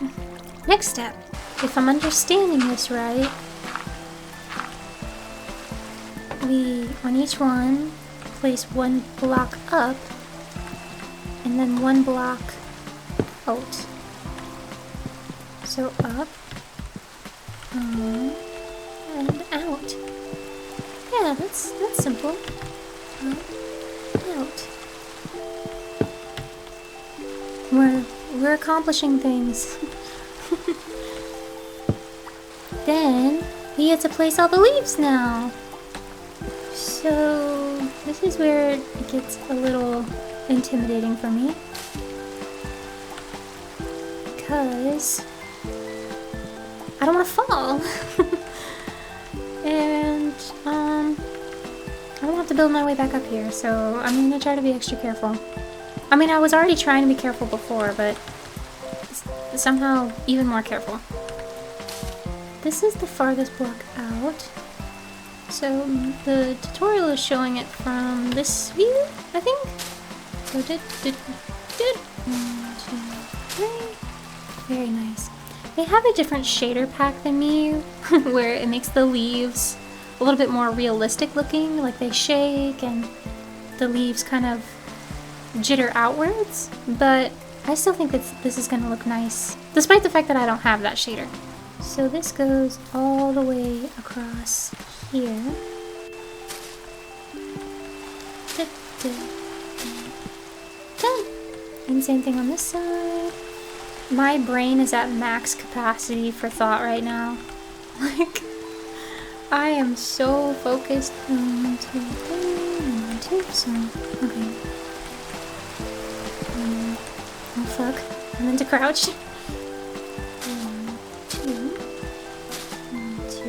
Next step, if I'm understanding this right, we, on each one, place 1 block up, and then 1 block out. So up, and out. Yeah, that's simple. Up, out. We're accomplishing things. Then we get to place all the leaves now. So this is where it gets a little intimidating for me, because I don't want to fall. And I don't have to build my way back up here, so I'm gonna try to be extra careful. I mean, I was already trying to be careful before, but somehow even more careful. This is the farthest block out. So the tutorial is showing it from this view, I think. So 1, 2, 3. Very nice. They have a different shader pack than me, where it makes the leaves a little bit more realistic looking, like they shake and the leaves kind of jitter outwards, but I still think this is gonna look nice, despite the fact that I don't have that shader. So this goes all the way across here. Done! And same thing on this side. My brain is at max capacity for thought right now. Like, I am so focused. 1, 2, 3, 1, 2, so, okay. Oh fuck, I meant to crouch. 1, 2, 1, 2,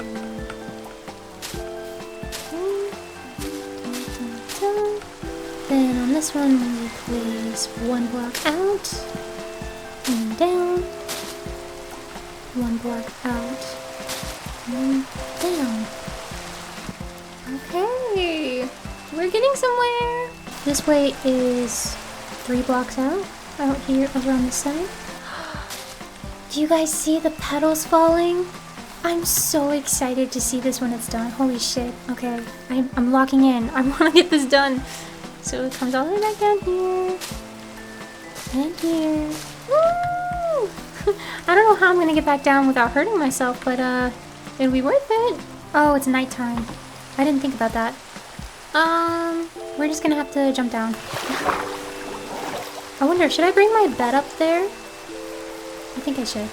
3. Then on this one we place 1 block out. And down, 1 block out, and down. Okay, we're getting somewhere. This way is 3 blocks out here over on this side. Do you guys see the petals falling? I'm so excited to see this when it's done. Holy shit. Okay, I'm locking in. I want to get this done. So it comes all the way back down here. And here. Woo! I don't know how I'm gonna get back down without hurting myself, but it'll be worth it. Oh, it's nighttime. I didn't think about that. We're just gonna have to jump down. I wonder, should I bring my bed up there? I think I should.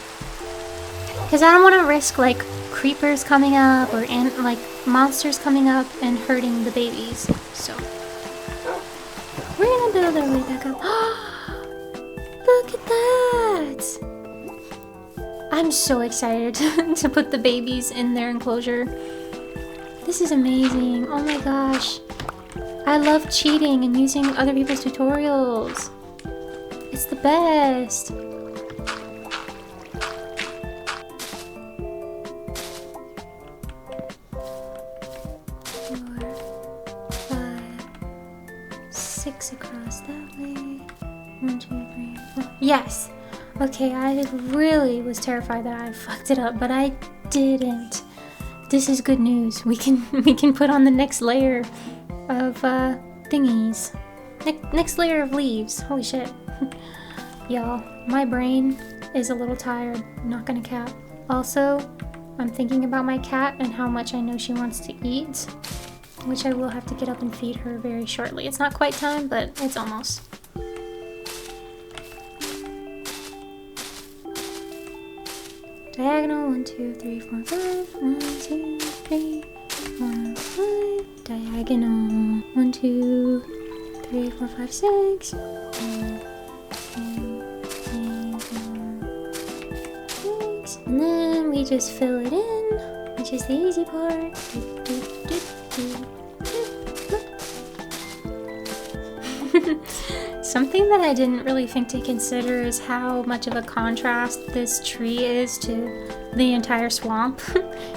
Because I don't want to risk, like, creepers coming up or, like, monsters coming up and hurting the babies. So, we're gonna build our way back up. Look at that! I'm so excited to put the babies in their enclosure. This is amazing. Oh my gosh. I love cheating and using other people's tutorials. It's the best. 4, 5, 6 across that way. 1, 2, 3, 4. Yes! Okay, I really was terrified that I fucked it up, but I didn't. This is good news. We can put on the next layer of thingies. Next layer of leaves. Holy shit. Y'all, my brain is a little tired, not gonna cap. Also, I'm thinking about my cat and how much I know she wants to eat, which I will have to get up and feed her very shortly. It's not quite time, but it's almost. Diagonal 1, 2, 3, 4, 5. 1, 2, 3, 4, 5. Diagonal 1, 2, 3, 4, 5, 6. 1, 2, 3, 4, 6. And then we just fill it in, which is the easy part. Something that I didn't really think to consider is how much of a contrast this tree is to the entire swamp.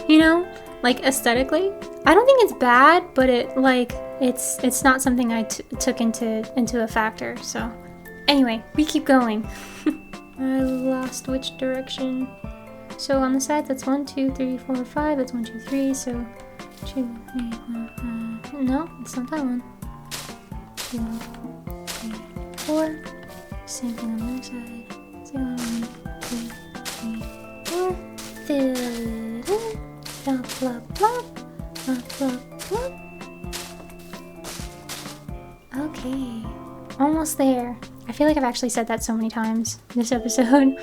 You know, like aesthetically. I don't think it's bad, but it's not something I took into a factor. So anyway, we keep going. I lost which direction. So on the side, that's 1, 2, 3, 4, 5. That's 1, 2, 3. So 2, 3, 4, 5. No, it's not that one. 2, 3, 4. Same thing on the other side. So 1, 2, 3, 4. Fill it in. Plop, plop, plop. Plop, plop, plop. Okay. Almost there. I feel like I've actually said that so many times this episode.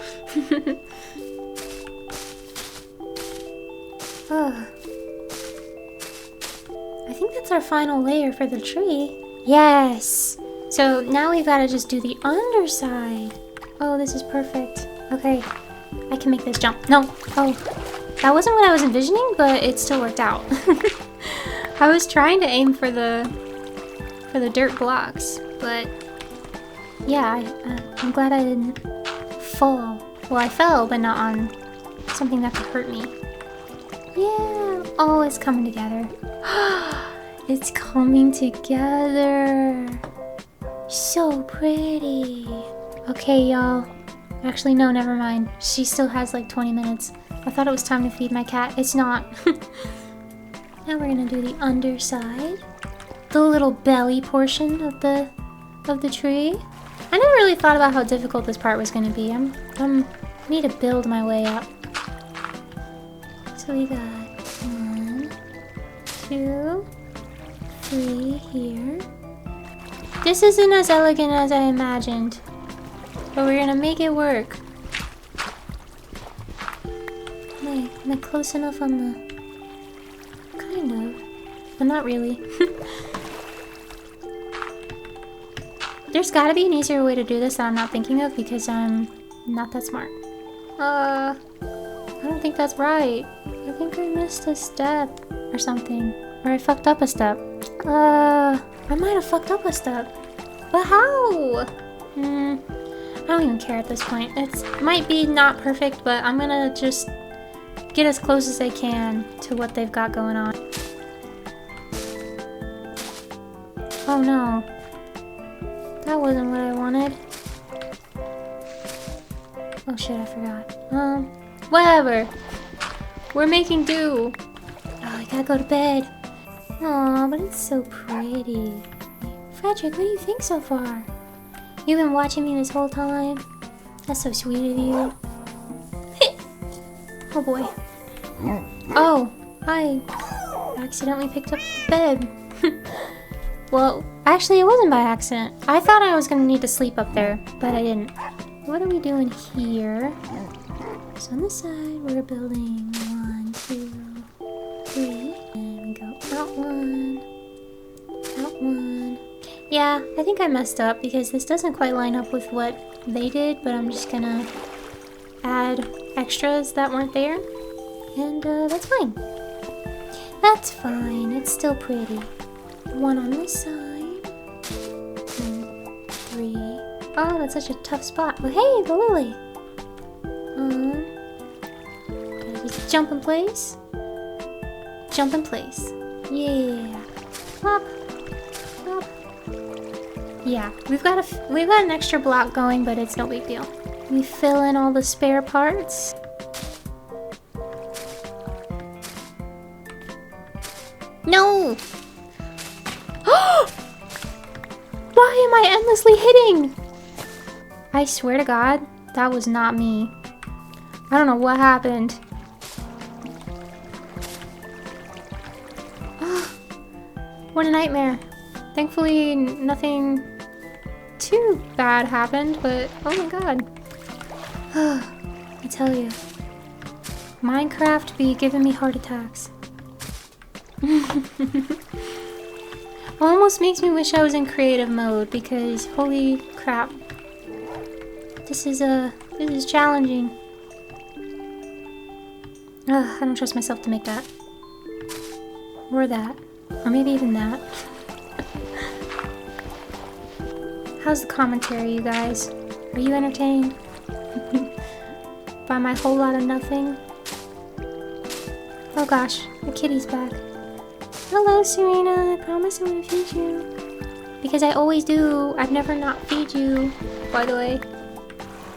I think that's our final layer for the tree. Yes! So now we've got to just do the underside. Oh, this is perfect. Okay, I can make this jump. No, oh, that wasn't what I was envisioning, but it still worked out. I was trying to aim for the dirt blocks, but yeah, I'm glad I didn't fall. Well, I fell, but not on something that could hurt me. Yeah, oh, it's coming together. It's coming together. So pretty. Okay, y'all. Actually, no, never mind. She still has like 20 minutes. I thought it was time to feed my cat. It's not. Now we're gonna do the underside. The little belly portion of the tree. I never really thought about how difficult this part was gonna be. I need to build my way up. So we got 1, 2, 3 here. This isn't as elegant as I imagined, but we're gonna make it work. Am I close enough on the... Kind of, but not really. There's gotta be an easier way to do this that I'm not thinking of because I'm not that smart. I don't think that's right. I think I missed a step or something. Or I fucked up a step. I might have fucked up a step. But how? I don't even care at this point. It might be not perfect, but I'm gonna just get as close as I can to what they've got going on. Oh no. That wasn't what I wanted. Oh shit, I forgot. Whatever. We're making do. Oh, I gotta go to bed. Aw, but it's so pretty. Frederick, what do you think so far? You've been watching me this whole time? That's so sweet of you. Oh boy. Oh, I accidentally picked up the bed. Well, actually it wasn't by accident. I thought I was gonna need to sleep up there, but I didn't. What are we doing here? So on this side, we're building 1, 2, 3. And we go out 1, out 1. Yeah, I think I messed up because this doesn't quite line up with what they did, but I'm just gonna add extras that weren't there. And that's fine. That's fine, it's still pretty. 1 on this side. 2, 3. Oh, that's such a tough spot. But hey, the lily. Gotta just jump in place. Jump in place. Yeah. Plop. Plop. Yeah, we've got an extra block going, but it's no big deal. We fill in all the spare parts. No! Why am I endlessly hitting? I swear to God, that was not me. I don't know what happened. What a nightmare. Thankfully, nothing too bad happened, but oh my God. I tell you, Minecraft be giving me heart attacks. Almost makes me wish I was in creative mode because holy crap. This is challenging. I don't trust myself to make that. Or that. Or maybe even that. How's the commentary, you guys? Are you entertained? By my whole lot of nothing? Oh gosh, the kitty's back. Hello, Serena. I promise I'm gonna feed you. Because I always do. I've never not feed you, by the way.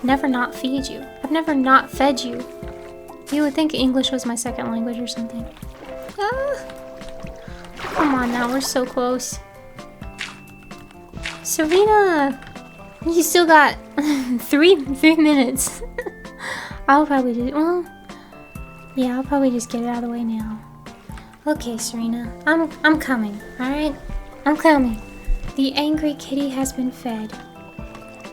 Never not feed you. I've never not fed you. You would think English was my second language or something. Come on now, we're so close. Serena! You still got three minutes. I'll probably do, well, yeah, I'll probably just get it out of the way now. Okay, Serena, I'm coming, alright? I'm coming. The angry kitty has been fed.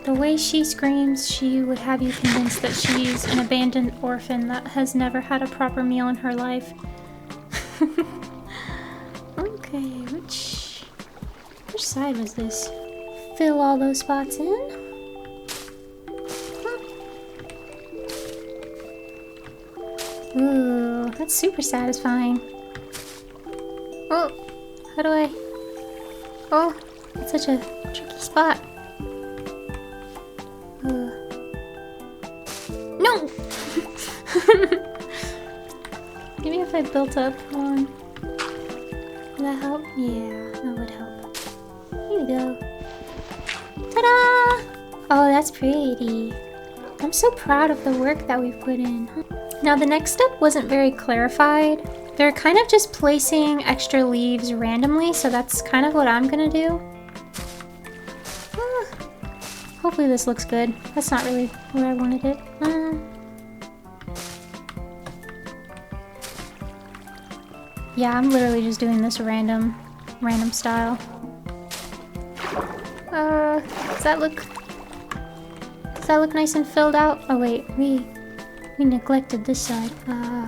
The way she screams, she would have you convinced that she's an abandoned orphan that has never had a proper meal in her life. Okay, which side was this? Fill all those spots in. Ooh, that's super satisfying. Oh, how do I? Oh, it's such a tricky spot. No! Maybe if I built up one. Would that help? Yeah, that would help. Here we go. Ta-da! Oh, that's pretty. I'm so proud of the work that we've put in. Now, the next step wasn't very clarified. They're kind of just placing extra leaves randomly, so that's kind of what I'm gonna do. Hopefully this looks good. That's not really where I wanted it. Yeah, I'm literally just doing this random style. Does that look nice and filled out? Oh wait, we neglected this side.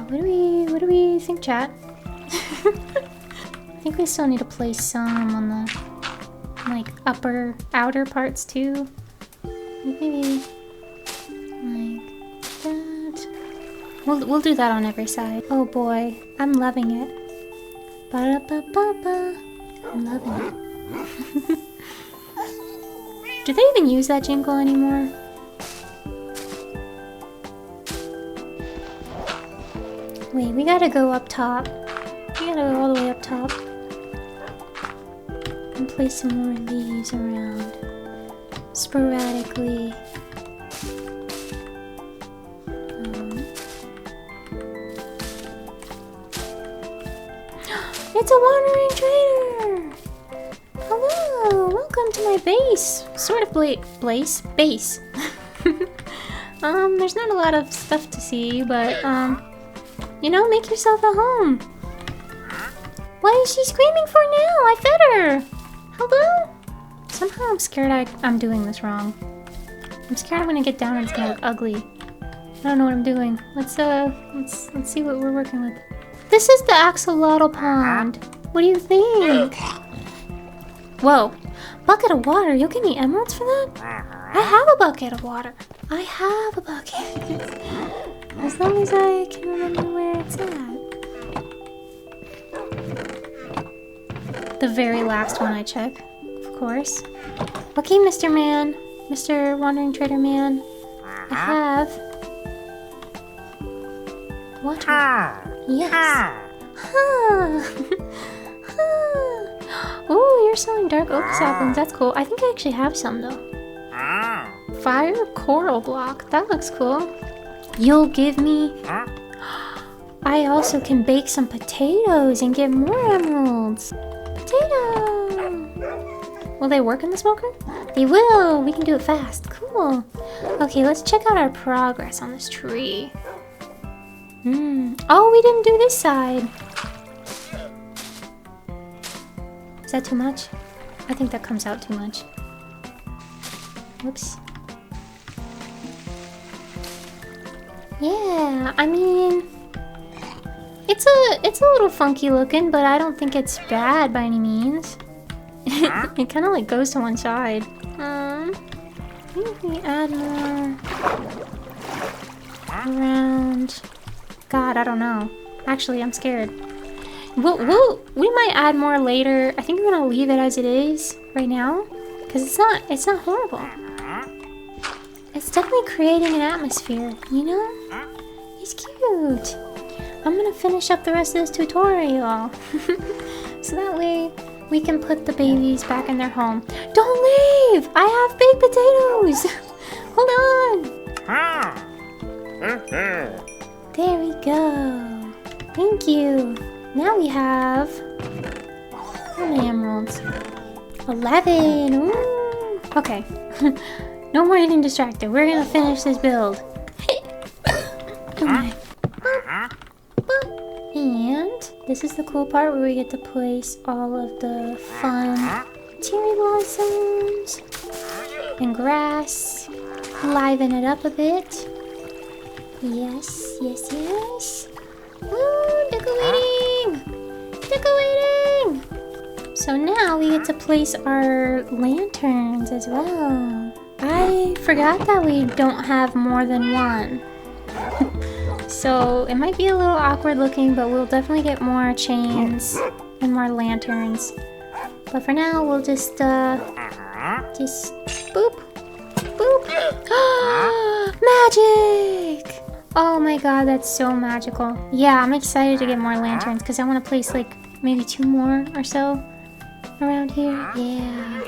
What do we think, chat? I think we still need to place some on the like outer parts too. Maybe like that. We'll do that on every side. Oh boy, I'm loving it. Ba-da-ba-ba-ba. I'm loving it. Do they even use that jingle anymore? Wait, we gotta go up top. We gotta go all the way up top. And place some more leaves around. Sporadically. It's a wandering trader! Hello! Welcome to my base! Sort of base? There's not a lot of stuff to see, but, you know, make yourself at home. What is she screaming for now? I fed her! Hello? Somehow I'm scared I'm doing this wrong. I'm scared I'm gonna get down and it's gonna look ugly. I don't know what I'm doing. Let's see what we're working with. This is the axolotl pond. What do you think? Whoa. Bucket of water? You'll give me emeralds for that? I have a bucket of water. I have a bucket. As long as I can remember where it's at. The very last one I check, of course. Okay, Mr. Man. Mr. Wandering Trader Man. I have water. Yes. Ooh, you're selling dark oak saplings. That's cool. I think I actually have some though. fire coral block. That looks cool. You'll give me... I also can bake some potatoes and get more emeralds. Potato! Will they work in the smoker? They will! We can do it fast. Cool. Okay, let's check out our progress on this tree. Oh, we didn't do this side. Is that too much? I think that comes out too much. Whoops. Yeah, I mean... It's a little funky looking, but I don't think it's bad by any means. It kind of like goes to one side. Maybe if we add more around. God, I don't know. Actually, I'm scared. We might add more later. I think I'm gonna leave it as it is right now, because it's not horrible. It's definitely creating an atmosphere, you know? It's cute. I'm gonna finish up the rest of this tutorial. So that way we can put the babies back in their home. Don't leave! I have baked potatoes! Hold on! There we go. Thank you. Now we have... how many emeralds? 11! Ooh. Okay. No more getting distracted. We're gonna finish this build. Oh my. And this is the cool part where we get to place all of the fun cherry blossoms and grass. Liven it up a bit. Yes, yes, yes. Woo, decorating! Decorating! So now we get to place our lanterns as well. I forgot that we don't have more than one. So it might be a little awkward looking, but we'll definitely get more chains and more lanterns. But for now, we'll just boop, boop. Magic! Oh my god, that's so magical. Yeah, I'm excited to get more lanterns because I want to place like maybe 2 more or so around here. Yeah,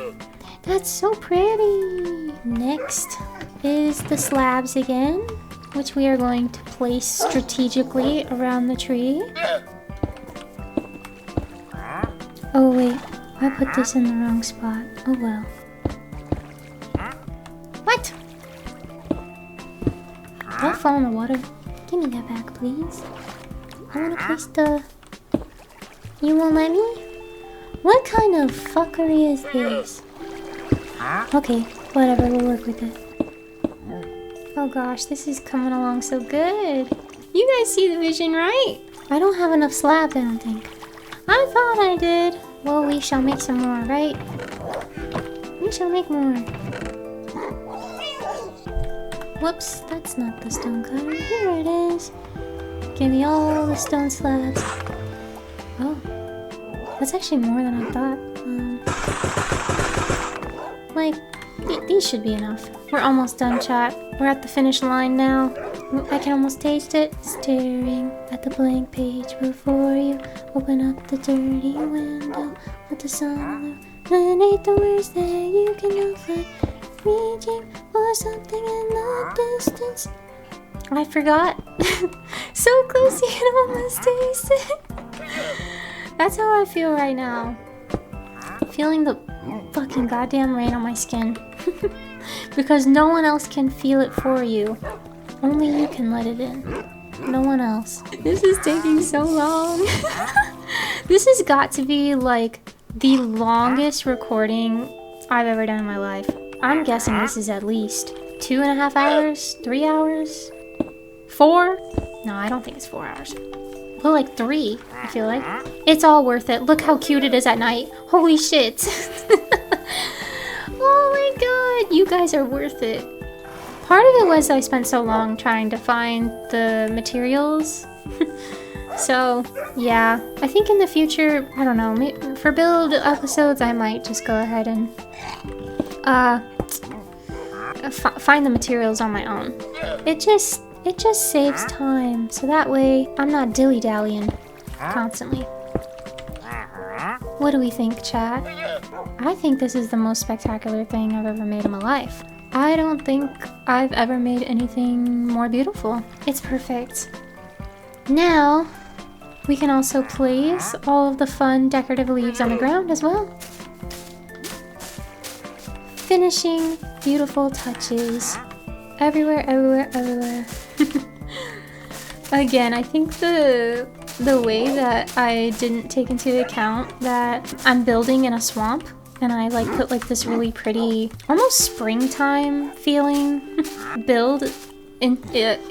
that's so pretty. Next is the slabs again, which we are going to place strategically around the tree. Oh wait, I put this in the wrong spot. Oh well. What? Don't fall in the water. Give me that back, please. I want to place the... You won't let me? What kind of fuckery is this? Okay, whatever, we'll work with it. Oh gosh, this is coming along so good. You guys see the vision, right? I don't have enough slabs, I don't think. I thought I did. Well, we shall make some more, right? We shall make more. Whoops, that's not the stone cutter. Here it is. Give me all the stone slabs. Oh, that's actually more than I thought. Like, these should be enough. We're almost done, chat. We're at the finish line now. I can almost taste it. Staring at the blank page before you open up the dirty window with the sun illuminate the words that you cannot find. Reaching for something in the distance. I forgot. So close you can almost taste it. That's how I feel right now. Feeling the fucking goddamn rain on my skin. Because no one else can feel it for you. Only you can let it in. No one else. This is taking so long. This has got to be like the longest recording I've ever done in my life. I'm guessing this is at least 2.5 hours, 3 hours, 4? No, I don't think it's 4 hours. Well, like 3, I feel like. It's all worth it. Look how cute it is at night. Holy shit. Oh my god, you guys are worth it. Part of it was I spent so long trying to find the materials. So, yeah. I think in the future, I don't know, for build episodes, I might just go ahead and find the materials on my own. It just saves time, so that way I'm not dilly-dallying constantly. What do we think, chat? I think this is the most spectacular thing I've ever made in my life. I don't think I've ever made anything more beautiful. It's perfect. Now, we can also place all of the fun decorative leaves on the ground as well. Finishing beautiful touches. Everywhere, everywhere, everywhere. Again, I think the way that I didn't take into account that I'm building in a swamp, and I like put like this really pretty, almost springtime feeling build in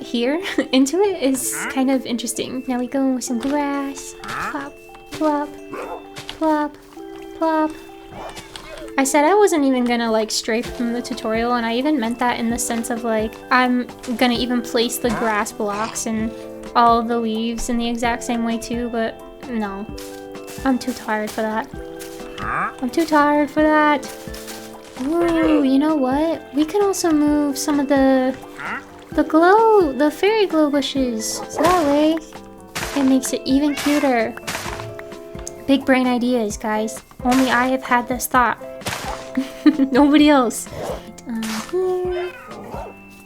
here into it is kind of interesting. Now we go in with some grass. Plop, plop, plop, plop. I said I wasn't even gonna like stray from the tutorial, and I even meant that in the sense of like I'm gonna even place the grass blocks and all of the leaves in the exact same way too, but no. I'm too tired for that. I'm too tired for that. Ooh, you know what? We can also move some of the fairy glow bushes. So that way it makes it even cuter. Big brain ideas, guys. Only I have had this thought. Nobody else. Here.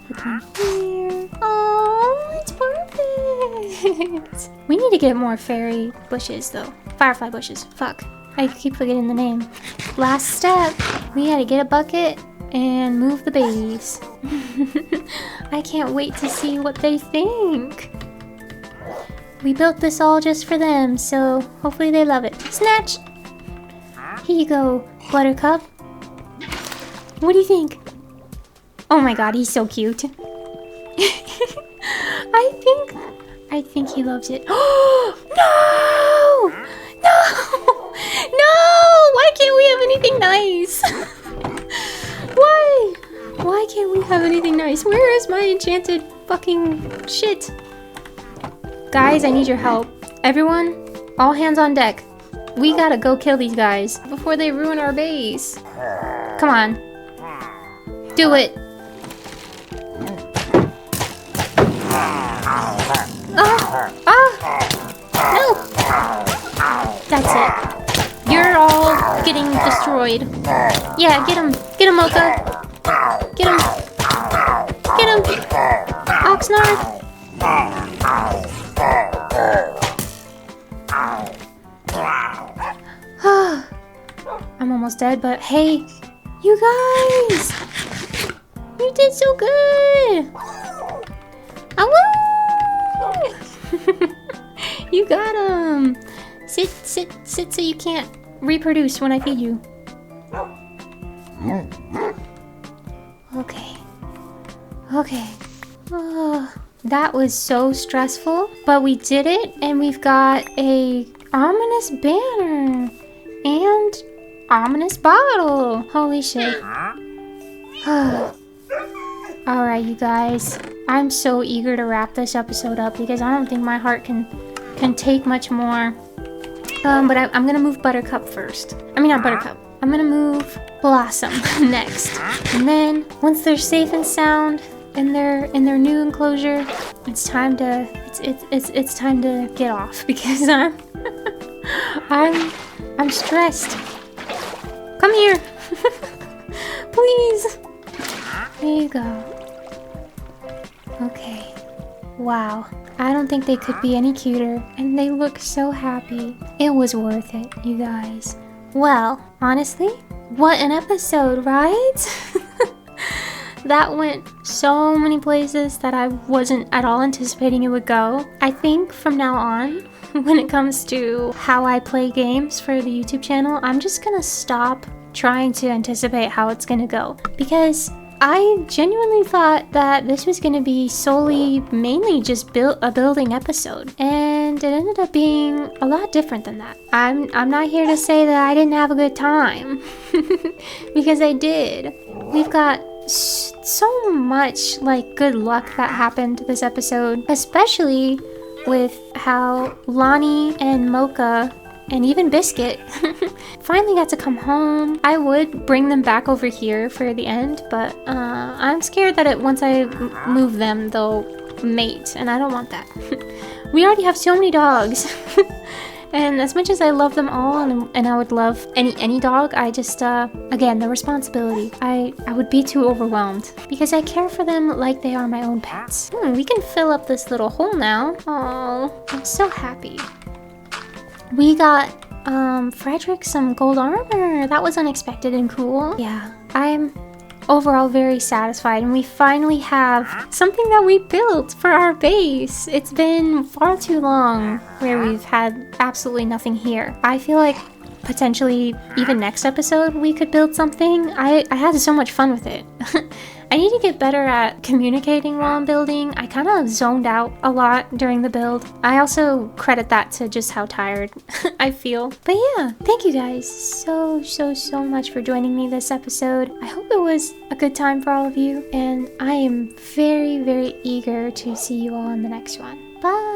Put one here. Oh, it's perfect. We need to get more fairy bushes though. Firefly bushes. Fuck. I keep forgetting the name. Last step. We gotta get a bucket and move the babies. I can't wait to see what they think. We built this all just for them, so hopefully they love it. Snatch! Here you go, Buttercup. What do you think? Oh my god, he's so cute. I think he loves it. Oh no! No! No! Why can't we have anything nice? Why? Why can't we have anything nice? Where is my enchanted fucking shit? Guys, I need your help. Everyone, all hands on deck. We gotta go kill these guys before they ruin our base. Come on. Do it. No. That's it. You're all getting destroyed. Yeah, get him. Get him, Mocha. Get him. Get him. Oxnard. I'm almost dead, but hey, you guys! You did so good! Oh, you got him! Sit so you can't reproduce when I feed you. Okay. Okay. Oh, that was so stressful, but we did it, and we've got a ominous banner and ominous bottle. Holy shit. Alright, you guys. I'm so eager to wrap this episode up because I don't think my heart can take much more. But I'm gonna move Buttercup first. I mean, not Buttercup. I'm gonna move Blossom next. And then, once they're safe and sound in their new enclosure, it's time to it's time to get off because I'm stressed. Come here. Please. There you go. Okay. Wow. I don't think they could be any cuter, and they look so happy. It was worth it, you guys. Well, honestly, what an episode, right? That went so many places that I wasn't at all anticipating it would go. I think from now on, when it comes to how I play games for the YouTube channel, I'm just gonna stop trying to anticipate how it's gonna go. Because I genuinely thought that this was gonna be mainly just a building episode. And it ended up being a lot different than that. I'm not here to say that I didn't have a good time. Because I did. We've got so much like good luck that happened this episode, especially with how Lonnie and Mocha and even Biscuit finally got to come home. I would bring them back over here for the end, but I'm scared that once I move them, they'll mate, and I don't want that. We already have so many dogs. And as much as I love them all, and I would love any dog, I just, again, the responsibility. I would be too overwhelmed because I care for them like they are my own pets. We can fill up this little hole now. Oh, I'm so happy. We got, Frederick some gold armor. That was unexpected and cool. Yeah, I'm overall very satisfied, and we finally have something that we built for our base. It's been far too long where we've had absolutely nothing here. I feel like potentially even next episode we could build something. I had so much fun with it. I need to get better at communicating while I'm building. I kind of zoned out a lot during the build. I also credit that to just how tired I feel. But yeah, thank you guys so much for joining me this episode. I hope it was a good time for all of you, and I am very eager to see you all in the next one. Bye!